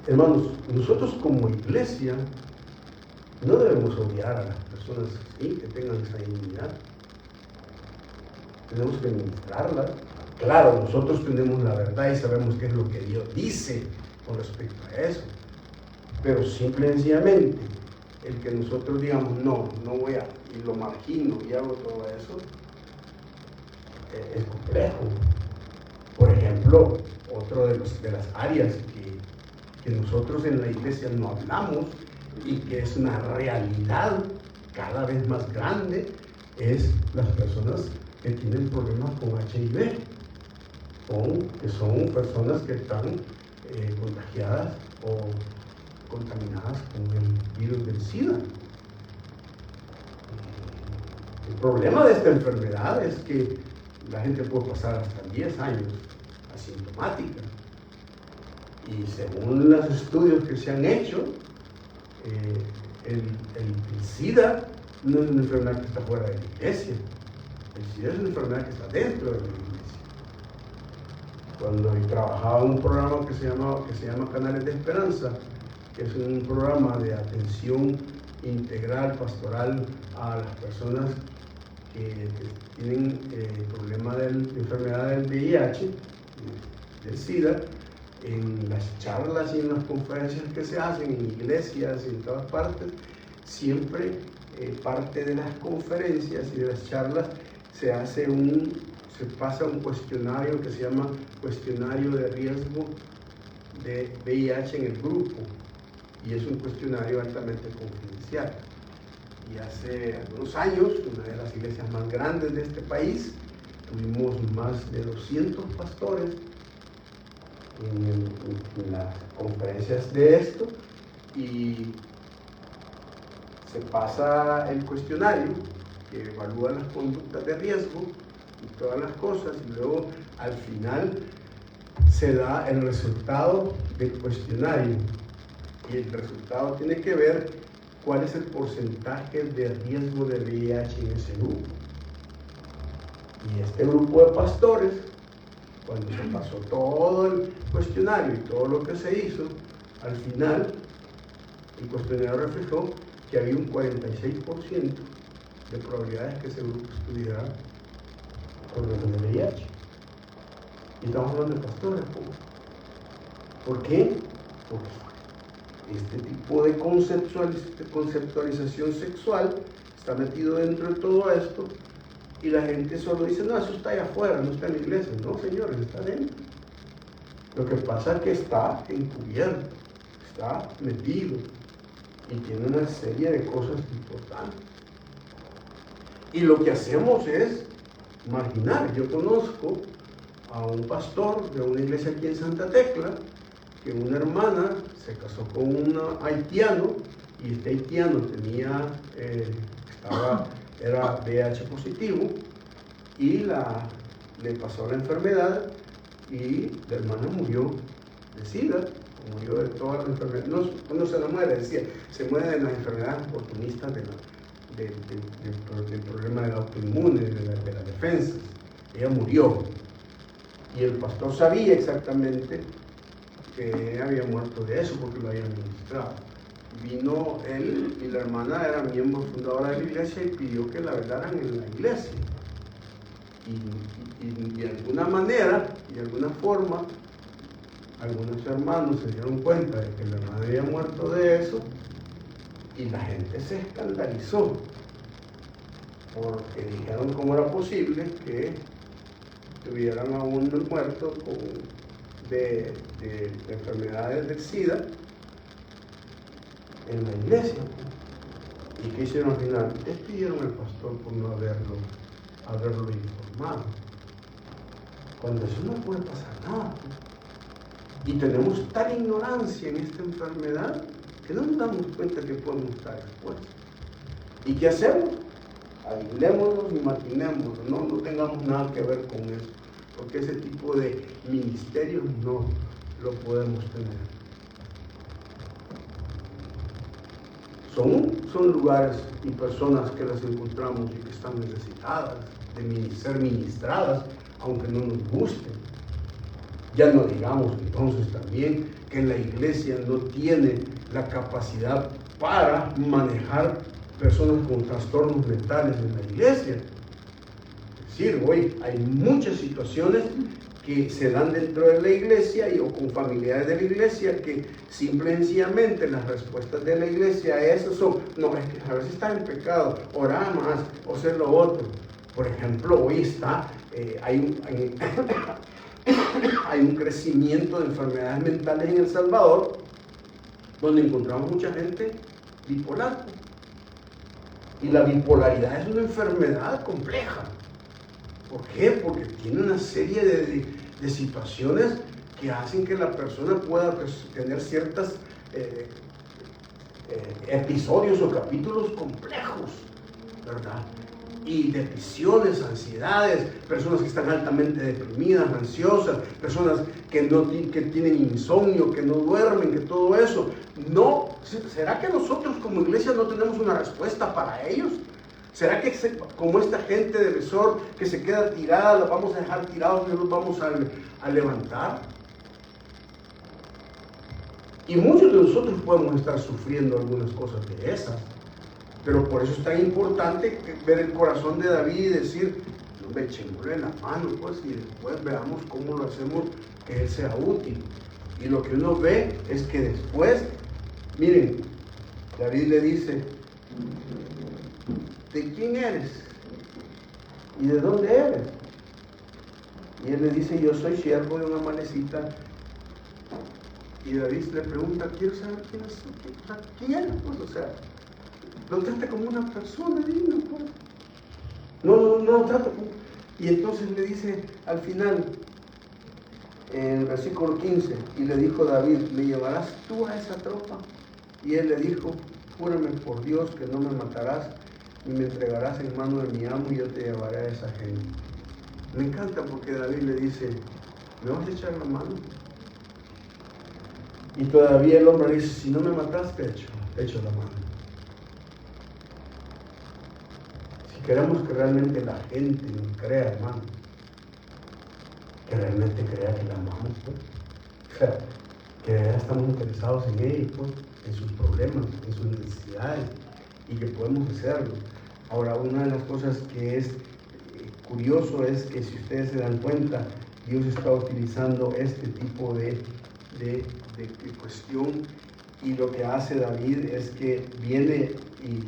Hermanos, nosotros como iglesia no debemos odiar a las personas así, que tengan esa dignidad. Tenemos que ministrarlas. Claro, nosotros tenemos la verdad y sabemos qué es lo que Dios dice con respecto a eso. Pero simple y sencillamente, el que nosotros digamos, no voy a, y lo margino y hago todo eso, es complejo. Por ejemplo, otro de las áreas que nosotros en la iglesia no hablamos y que es una realidad cada vez más grande, es las personas que tienen problemas con HIV, que son personas que están contagiadas o contaminadas con el virus del SIDA. El problema de esta enfermedad es que la gente puede pasar hasta 10 años asintomática, y según los estudios que se han hecho, el SIDA no es una enfermedad que está fuera de la iglesia. El SIDA es una enfermedad que está dentro de la iglesia. Cuando trabajaba en un programa que se llama Canales de Esperanza, que es un programa de atención integral, pastoral a las personas que tienen problema de enfermedad del VIH, del SIDA, en las charlas y en las conferencias que se hacen en iglesias y en todas partes, siempre parte de las conferencias y de las charlas se pasa un cuestionario que se llama cuestionario de riesgo de VIH en el grupo, y es un cuestionario altamente confidencial. Y hace algunos años, una de las iglesias más grandes de este país, tuvimos más de 200 pastores en las conferencias de esto, y se pasa el cuestionario que evalúa las conductas de riesgo y todas las cosas, y luego al final se da el resultado del cuestionario, y el resultado tiene que ver cuál es el porcentaje de riesgo de VIH en ese grupo. Y este grupo de pastores, cuando se pasó todo el cuestionario y todo lo que se hizo, al final el cuestionario reflejó que había un 46% de probabilidades que ese grupo estuviera problemas de VIH. Y estamos hablando de pastores. ¿Por qué? Porque este tipo de conceptualización sexual está metido dentro de todo esto, y la gente solo dice, no, eso está allá afuera, no está en la iglesia. No, señores, está dentro. Lo que pasa es que está encubierto, está metido, y tiene una serie de cosas importantes. Y lo que hacemos es marginar. Yo conozco a un pastor de una iglesia aquí en Santa Tecla, que una hermana se casó con un haitiano, y este haitiano era VIH positivo, y le pasó la enfermedad, y la hermana murió de SIDA, murió de todas las enfermedades. No se la muere, decía, se muere de las enfermedades oportunistas del problema del autoinmune, de las defensas. Ella murió, y el pastor sabía exactamente que había muerto de eso porque lo había ministrado. Vino él y la hermana era miembro fundadora de la iglesia y pidió que la velaran en la iglesia. Y de alguna manera, y de alguna forma, algunos hermanos se dieron cuenta de que la hermana había muerto de eso, y la gente se escandalizó porque dijeron cómo era posible que tuvieran a un muerto de enfermedades del SIDA en la iglesia. ¿Y qué hicieron al final? Despidieron al pastor por no haberlo informado. Cuando eso no puede pasar nada. Y tenemos tal ignorancia en esta enfermedad que no nos damos cuenta que podemos estar expuestos. ¿Y qué hacemos? Aislémonos y marginémonos, no tengamos nada que ver con eso, porque ese tipo de ministerios no lo podemos tener. Son lugares y personas que las encontramos y que están necesitadas de ser ministradas, aunque no nos guste. Ya no digamos entonces también que la iglesia no tiene la capacidad para manejar personas con trastornos mentales en la iglesia. Es decir, hoy hay muchas situaciones que se dan dentro de la iglesia o con familiares de la iglesia que simple y sencillamente las respuestas de la iglesia a eso son, no, es que a veces estás en pecado, orar más o hacer lo otro. Por ejemplo, hoy hay un crecimiento de enfermedades mentales en El Salvador, donde encontramos mucha gente bipolar. Y la bipolaridad es una enfermedad compleja. ¿Por qué? Porque tiene una serie de situaciones que hacen que la persona pueda tener ciertos episodios o capítulos complejos, ¿verdad? Y depresiones, ansiedades, personas que están altamente deprimidas, ansiosas, personas que tienen insomnio, que no duermen, que todo eso. No, ¿será que nosotros como iglesia no tenemos una respuesta para ellos? ¿Será que como esta gente de Besor que se queda tirada, los vamos a dejar tirados y no los vamos a levantar? Y muchos de nosotros podemos estar sufriendo algunas cosas de esas. Pero por eso es tan importante ver el corazón de David y decir, no me echémosle la mano, pues, y después veamos cómo lo hacemos que él sea útil. Y lo que uno ve es que después, miren, David le dice, ¿de quién eres? ¿Y de dónde eres? Y él le dice, yo soy siervo de una amalecita. Y David le pregunta, quiero saber quién eres, pues, o sea, lo trata como una persona digna, pues. No lo trata como... Y entonces le dice al final, en el versículo 15, y le dijo David, ¿me llevarás tú a esa tropa? Y él le dijo, júrame por Dios que no me matarás y me entregarás en mano de mi amo y yo te llevaré a esa gente. Me encanta porque David le dice, ¿me vas a echar la mano? Y todavía el hombre dice, si no me matas, te echo la mano. Si queremos que realmente la gente nos crea, hermano, que realmente crea que la amamos, pues. O sea, que de verdad estamos interesados en ella, pues, en sus problemas, en sus necesidades, y que podemos hacerlo. Ahora, una de las cosas que es curioso es que si ustedes se dan cuenta, Dios está utilizando este tipo de cuestión, y lo que hace David es que viene y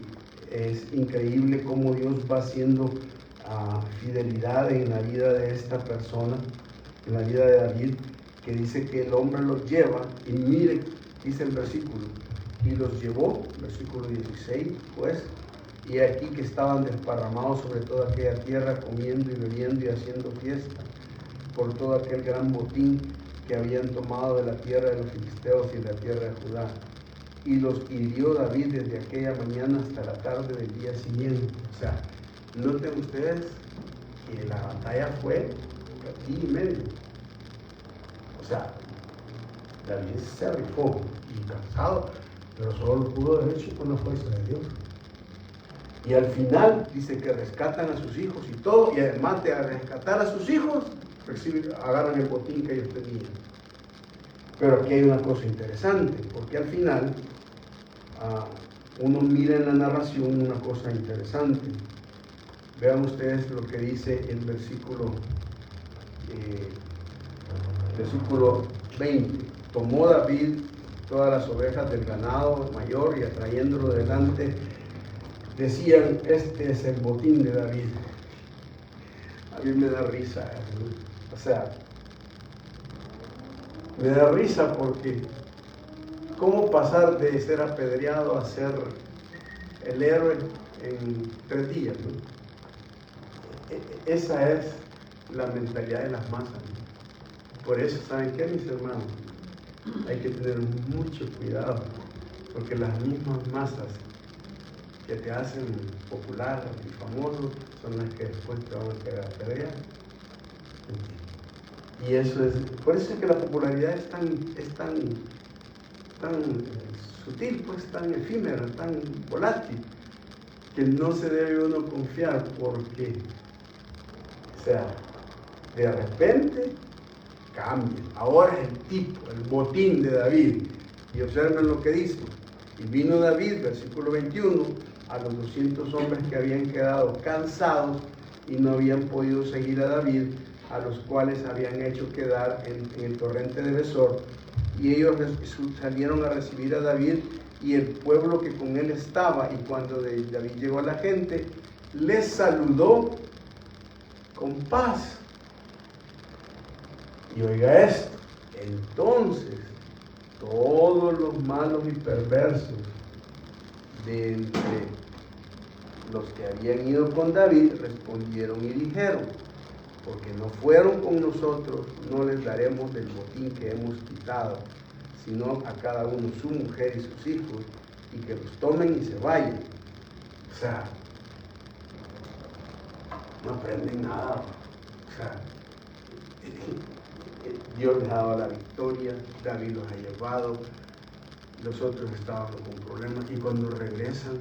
es increíble cómo Dios va haciendo fidelidad en la vida de esta persona, en la vida de David, que dice que el hombre los lleva, y mire, dice el versículo, y los llevó, versículo 16, pues, y aquí que estaban desparramados sobre toda aquella tierra, comiendo y bebiendo y haciendo fiesta, por todo aquel gran botín que habían tomado de la tierra de los filisteos y de la tierra de Judá. Y los hirió David desde aquella mañana hasta la tarde del día siguiente. O sea, noten ustedes que la batalla fue aquí y medio. O sea, David se rifó y cansado, pero solo lo pudo haber hecho con la fuerza de Dios. Y al final dice que rescatan a sus hijos y todo, y además de rescatar a sus hijos, agarran el botín que ellos tenían. Pero aquí hay una cosa interesante, porque al final uno mira en la narración una cosa interesante. Vean ustedes lo que dice el versículo 20. Tomó David todas las ovejas del ganado mayor y atrayéndolo delante, decían, este es el botín de David. A mí me da risa, o sea, me da risa porque ¿Cómo pasar de ser apedreado a ser el héroe en 3 días? ¿No? Esa es la mentalidad de las masas, ¿no? Por eso, ¿saben qué, mis hermanos? Hay que tener mucho cuidado, porque las mismas masas que te hacen popular y famoso son las que después te van a querer apedrear. Y eso es, por eso es que la popularidad es tan sutil, pues tan efímera, tan volátil, que no se debe uno confiar, porque, o sea, de repente cambia. Ahora es el tipo, el botín de David. Y observen lo que dice. Y vino David, versículo 21, a los 200 hombres que habían quedado cansados y no habían podido seguir a David, a los cuales habían hecho quedar en el torrente de Besor. Y ellos salieron a recibir a David y el pueblo que con él estaba. Y cuando David llegó a la gente, les saludó con paz. Y oiga esto, entonces todos los malos y perversos de entre los que habían ido con David respondieron y dijeron: porque no fueron con nosotros, no les daremos del botín que hemos quitado, sino a cada uno su mujer y sus hijos, y que los tomen y se vayan. O sea, no aprenden nada. O sea, Dios les ha dado la victoria, David los ha llevado, los otros estaban con problemas, y cuando regresan,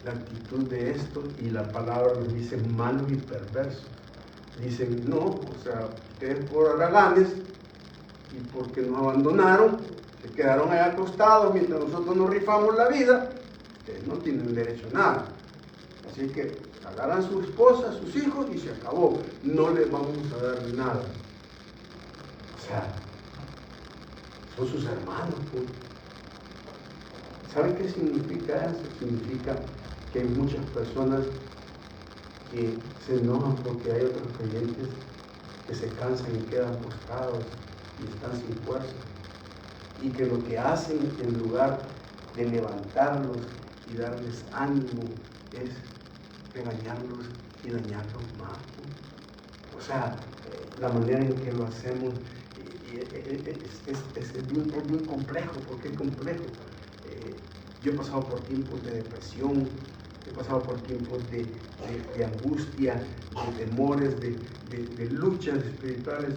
la actitud de esto, y la palabra nos dice malos y perversos. Dicen, no, o sea, ustedes por haraganes y porque nos abandonaron, se quedaron ahí acostados mientras nosotros nos rifamos la vida, ustedes no tienen derecho a nada. Así que agarran a su esposa, a sus hijos y se acabó. No les vamos a dar nada. O sea, son sus hermanos. Pues. ¿Saben qué significa eso? Significa que hay muchas personas que se enojan porque hay otros creyentes que se cansan y quedan postrados y están sin fuerza. Y que lo que hacen en lugar de levantarlos y darles ánimo es regañarlos y dañarlos más. O sea, la manera en que lo hacemos es bien complejo. ¿Por qué complejo? Yo he pasado por tiempos de depresión, he pasado por tiempos de angustia, de temores, de luchas espirituales,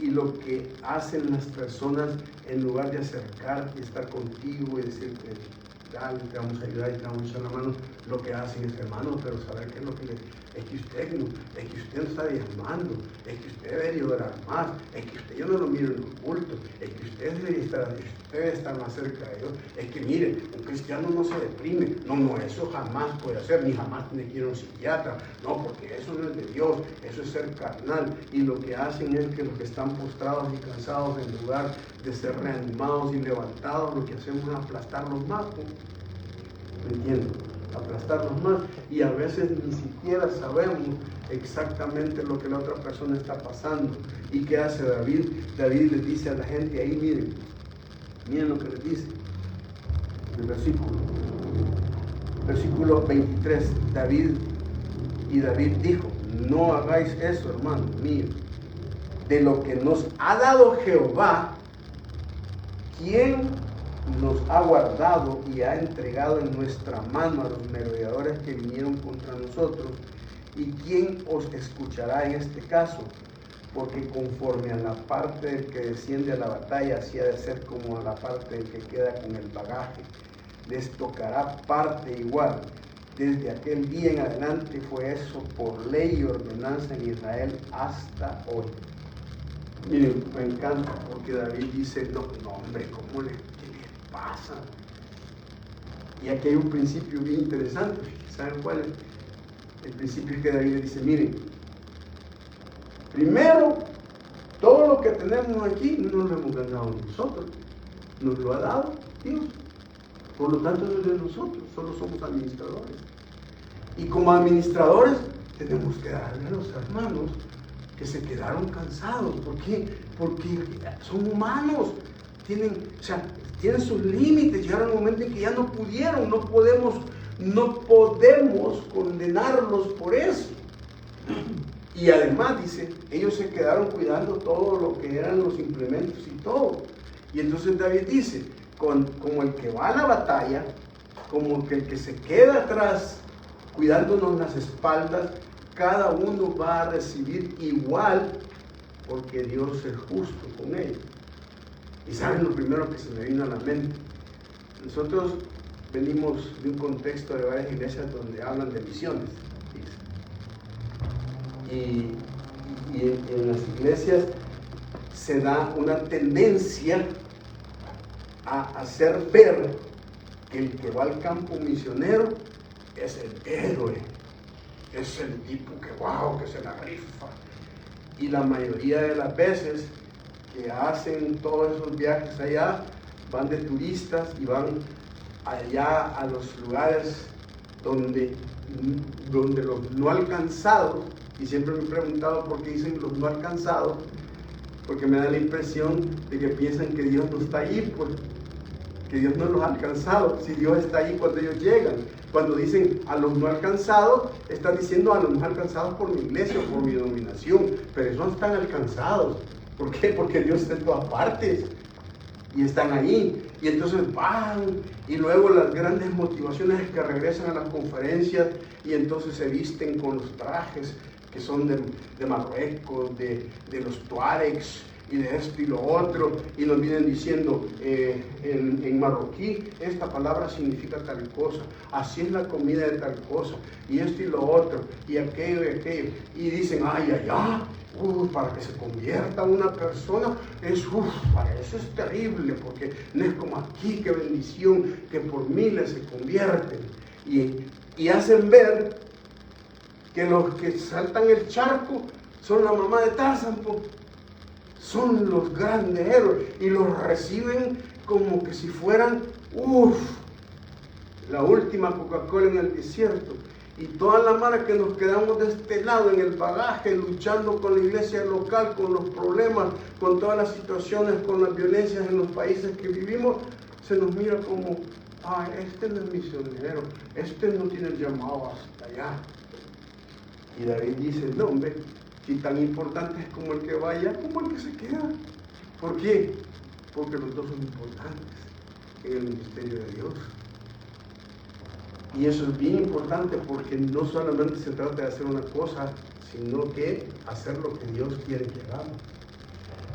y lo que hacen las personas, en lugar de acercarte y estar contigo y decirte, dale, te vamos a ayudar y te vamos a echar la mano, lo que hacen es, hermano, pero saber qué es lo que es que usted no está diezmando, es que usted debería orar más, es que usted, yo no lo miro en los cultos, es que usted debe estar más cerca de Dios, es que mire, un cristiano no se deprime, no, eso jamás puede hacer, ni jamás tiene que ir a un psiquiatra, no, porque eso no es de Dios, eso es ser carnal, y lo que hacen es que los que están postrados y cansados, en lugar de ser reanimados y levantados, lo que hacemos es aplastarlos más, ¿me entiendes? Aplastarlos más, y a veces ni siquiera sabemos exactamente lo que la otra persona está pasando. ¿Y qué hace David? David les dice a la gente ahí, miren lo que les dice el versículo 23. David dijo: no hagáis eso, hermano mío, de lo que nos ha dado Jehová, quien nos ha guardado y ha entregado en nuestra mano a los merodeadores que vinieron contra nosotros, y quién os escuchará en este caso, porque conforme a la parte del que desciende a la batalla, así ha de ser como a la parte del que queda con el bagaje, les tocará parte igual. Desde aquel día en adelante fue eso por ley y ordenanza en Israel hasta hoy. Miren, me encanta porque David dice, no hombre, ¿qué le pasa? Y aquí hay un principio bien interesante. ¿Saben cuál es? El principio es que David dice, miren, primero, todo lo que tenemos aquí no lo hemos ganado nosotros, nos lo ha dado Dios. Por lo tanto, no es de nosotros, solo somos administradores. Y como administradores, tenemos que darle a los hermanos que se quedaron cansados. ¿Por qué? Porque son humanos. tienen sus límites. Llegaron un momento en que ya no pudieron, no podemos condenarlos por eso. Y además dice, ellos se quedaron cuidando todo lo que eran los implementos y todo. Y entonces David dice, como el que va a la batalla, como que el que se queda atrás cuidándonos las espaldas, cada uno va a recibir igual, porque Dios es justo con ellos. Y saben lo primero que se me vino a la mente. Nosotros venimos de un contexto de varias iglesias donde hablan de misiones. Y en las iglesias se da una tendencia a hacer ver que el que va al campo misionero es el héroe, es el tipo que wow, que se la rifa. Y la mayoría de las veces que hacen todos esos viajes allá, van de turistas y van allá a los lugares donde los no alcanzados, y siempre me he preguntado por qué dicen los no alcanzados, porque me da la impresión de que piensan que Dios no está allí, que Dios no los ha alcanzado, si Dios está allí cuando ellos llegan. Cuando dicen a los no alcanzados, están diciendo a los no alcanzados por mi iglesia o por mi denominación, pero esos no están alcanzados. ¿Por qué? Porque Dios está en todas partes y están ahí. Y entonces van, y luego las grandes motivaciones es que regresan a las conferencias y entonces se visten con los trajes que son de Marruecos, de los tuaregs y de esto y lo otro, y nos vienen diciendo en marroquí, esta palabra significa tal cosa, así es la comida de tal cosa, y esto y lo otro, y aquello, y dicen, ay, para que se convierta una persona, para eso es terrible, porque no es como aquí, qué bendición, que por miles se convierten, y hacen ver que los que saltan el charco son la mamá de Tarzán, son los grandes héroes, y los reciben como que si fueran, la última Coca-Cola en el desierto. Y toda la mara que nos quedamos de este lado en el bagaje, luchando con la iglesia local, con los problemas, con todas las situaciones, con las violencias en los países que vivimos, se nos mira como, este no es misionero, este no tiene el llamado hasta allá. Y David dice, no hombre, si tan importante es como el que vaya, como el que se queda. ¿Por qué? Porque los dos son importantes en el ministerio de Dios. Y eso es bien importante porque no solamente se trata de hacer una cosa, sino que hacer lo que Dios quiere que hagamos.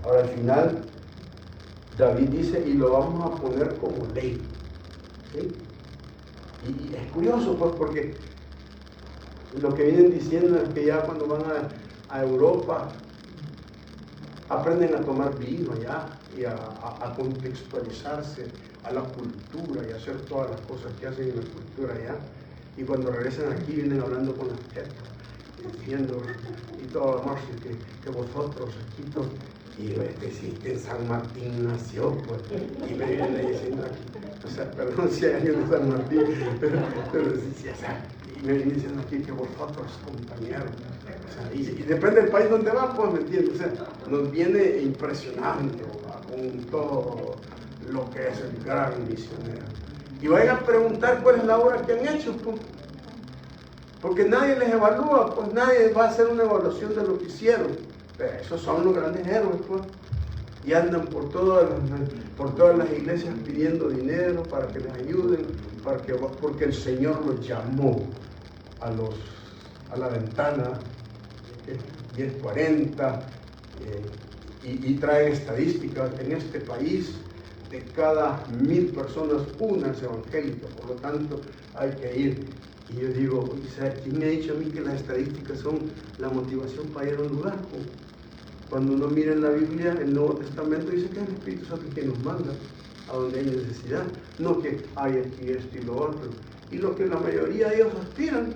Ahora al final, David dice, y lo vamos a poner como ley. ¿Sí? Y es curioso pues porque lo que vienen diciendo es que ya cuando van a Europa aprenden a tomar vino allá y a contextualizarse a la cultura y a hacer todas las cosas que hacen en la cultura allá. Y cuando regresan aquí vienen hablando con las tetas, diciendo y todo más que vosotros aquí y este en San Martín nació, pues, y me vienen diciendo aquí, o sea, perdón si hay alguien de San Martín, pero sí, o sea, y me vienen diciendo aquí que vosotros compañeros, o sea, y depende del país donde va, pues, ¿me entiendes? O sea, nos viene impresionando con todo lo que es el gran misionero. Y vayan a preguntar cuál es la obra que han hecho, pues, porque nadie les evalúa, pues nadie va a hacer una evaluación de lo que hicieron. Pero esos son los grandes héroes, pues. Y andan por todas las iglesias pidiendo dinero para que les ayuden, porque el Señor los llamó a la ventana 1040 y trae estadísticas en este país. De cada 1000 personas, una es evangélica, por lo tanto hay que ir. Y yo digo, ¿quién me ha dicho a mí que las estadísticas son la motivación para ir a un lugar? Cuando uno mira en la Biblia, el Nuevo Testamento dice que es el Espíritu Santo quien nos manda a donde hay necesidad, no que hay aquí esto y lo otro. Y lo que la mayoría de ellos aspiran,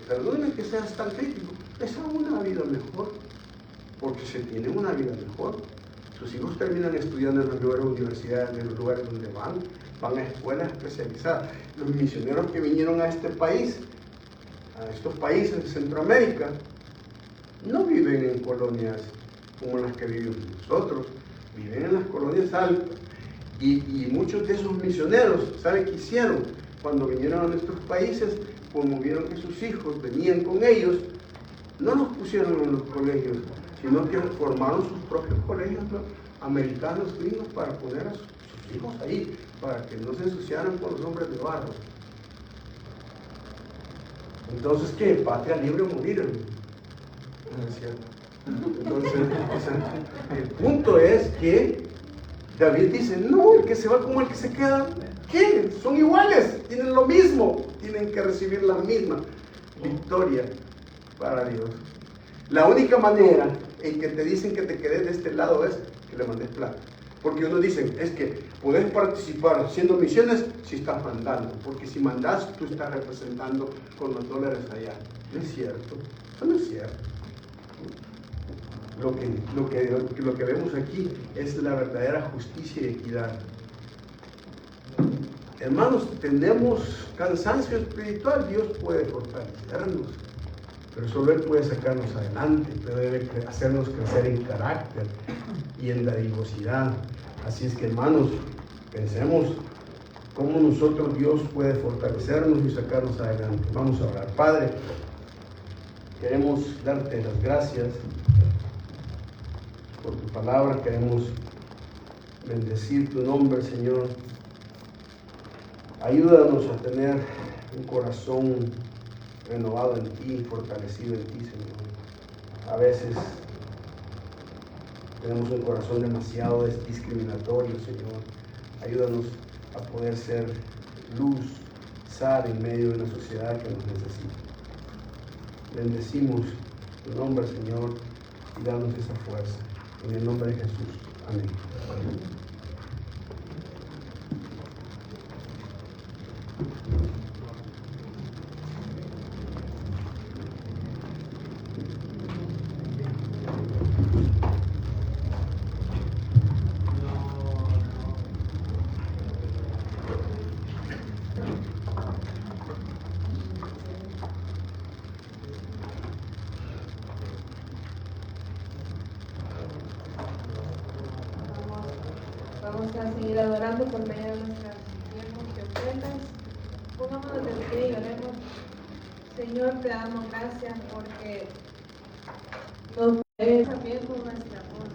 perdónenme que seas tan crítico, es a una vida mejor, porque se tiene una vida mejor. Sus hijos terminan estudiando en las mejores universidades, en los lugares donde van a escuelas especializadas. Los misioneros que vinieron a este país, a estos países de Centroamérica, no viven en colonias como las que vivimos nosotros, viven en las colonias altas. Y muchos de esos misioneros, ¿saben qué hicieron? Cuando vinieron a nuestros países, como vieron que sus hijos venían con ellos, no los pusieron en los colegios, sino que formaron sus propios colegios, ¿no?, americanos, gringos, para poner a sus hijos ahí, para que no se ensuciaran con los hombres de barro. Entonces, ¿qué? Patria libre o morir. No es cierto. Entonces, el punto es que David dice, no, el que se va como el que se queda, ¿qué? Son iguales, tienen lo mismo, tienen que recibir la misma victoria para Dios. La única manera en que te dicen que te quedes de este lado es que le mandes plata. Porque unos dicen, es que puedes participar haciendo misiones si estás mandando, porque si mandas, tú estás representando con los dólares allá. No es cierto, eso no es cierto. Lo que vemos aquí es la verdadera justicia y equidad. Hermanos, tenemos cansancio espiritual, Dios puede fortalecernos, pero solo Él puede sacarnos adelante, pero debe hacernos crecer en carácter y en dadivosidad. Así es que, hermanos, pensemos cómo nosotros Dios puede fortalecernos y sacarnos adelante. Vamos a orar. Padre, queremos darte las gracias por tu palabra, queremos bendecir tu nombre, Señor. Ayúdanos a tener un corazón renovado en ti, fortalecido en ti, Señor. A veces tenemos un corazón demasiado discriminatorio, Señor. Ayúdanos a poder ser luz, sal en medio de una sociedad que nos necesita. Bendecimos tu nombre, Señor, y danos esa fuerza. En el nombre de Jesús. Amén. Amén. Vamos a seguir adorando por medio de nuestras diezmos y ofrendas. Pongámonos de pie y oremos. Señor, te damos gracias porque nos ves también con nuestra voz.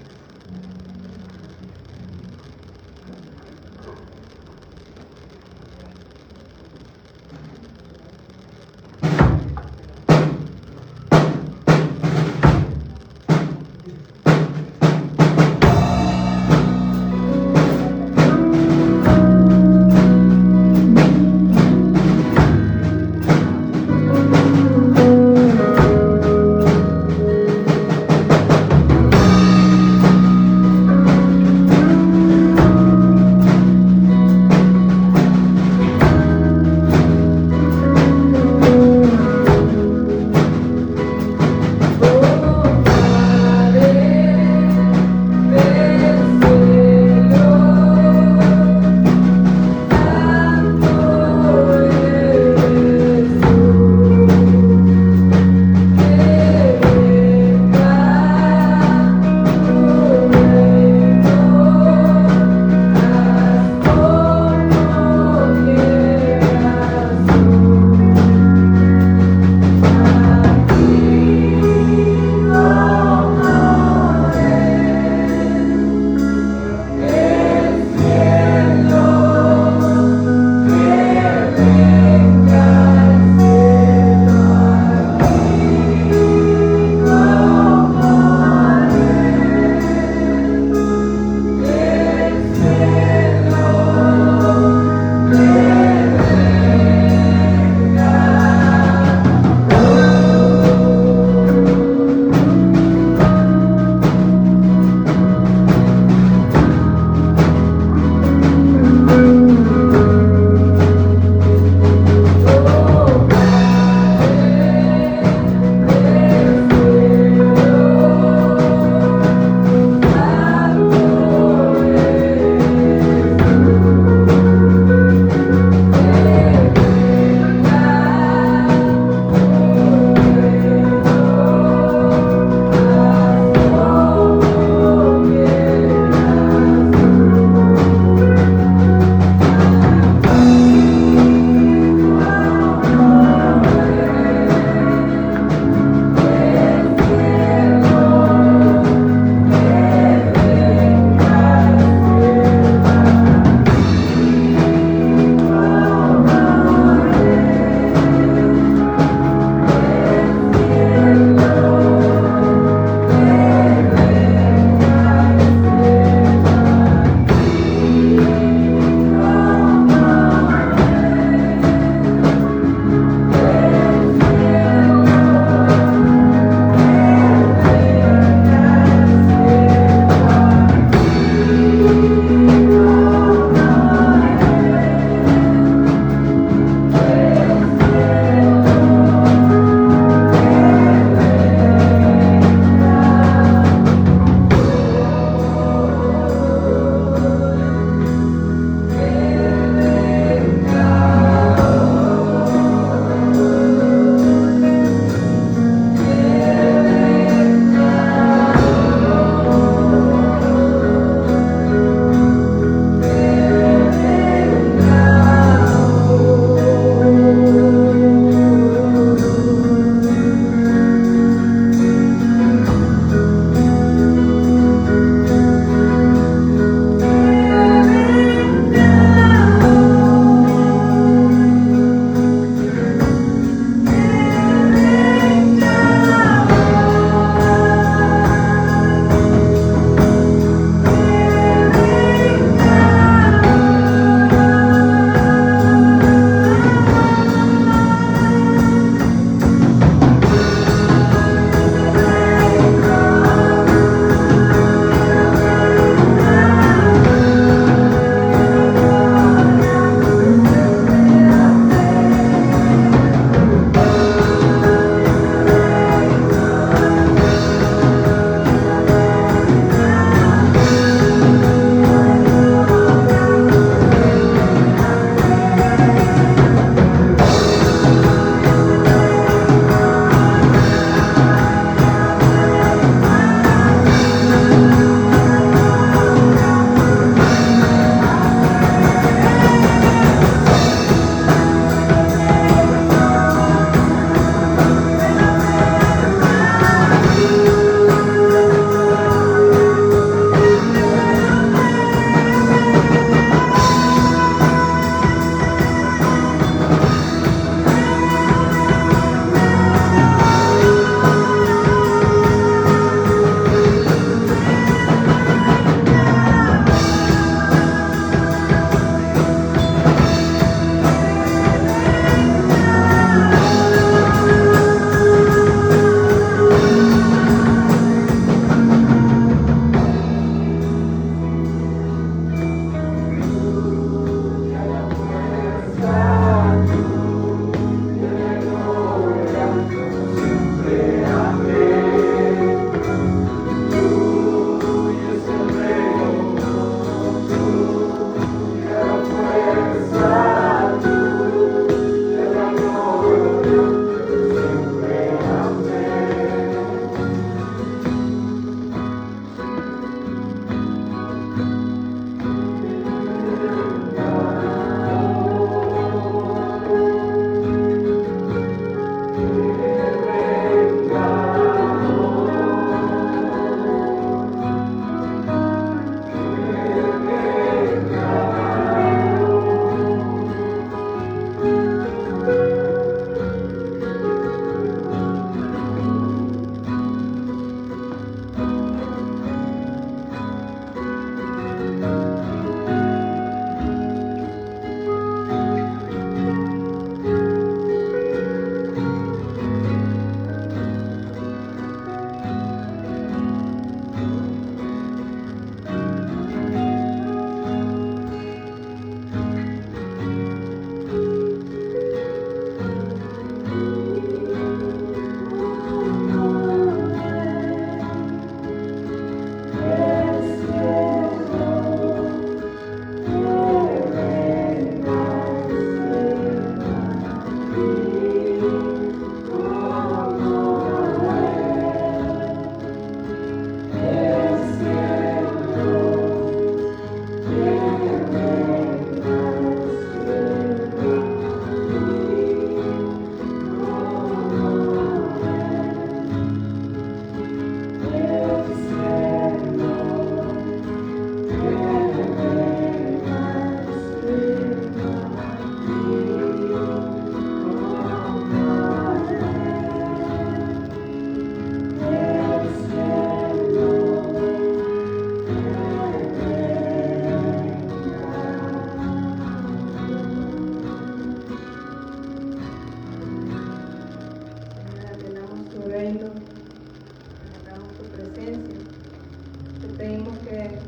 pedimos que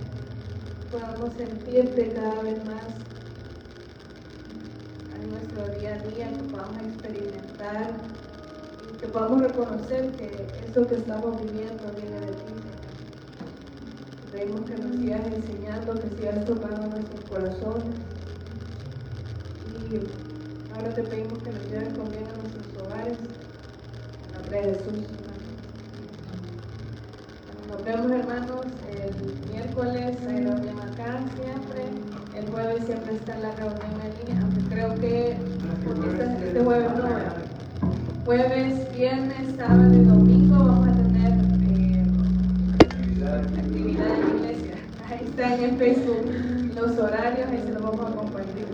podamos sentirte cada vez más en nuestro día a día, que podamos experimentar y que podamos reconocer que esto que estamos viviendo viene de ti. Pedimos que nos sigas enseñando, que sigas tocando nuestros corazones. Y ahora te pedimos que nos lleves con bien a nuestros hogares. En nombre de Jesús. Nos vemos, hermanos, el miércoles hay reunión acá siempre. El jueves siempre está la reunión en línea, aunque creo que este jueves no. Jueves, viernes, sábado y domingo vamos a tener actividad en la iglesia. Ahí está en el Facebook los horarios y se los vamos a compartir.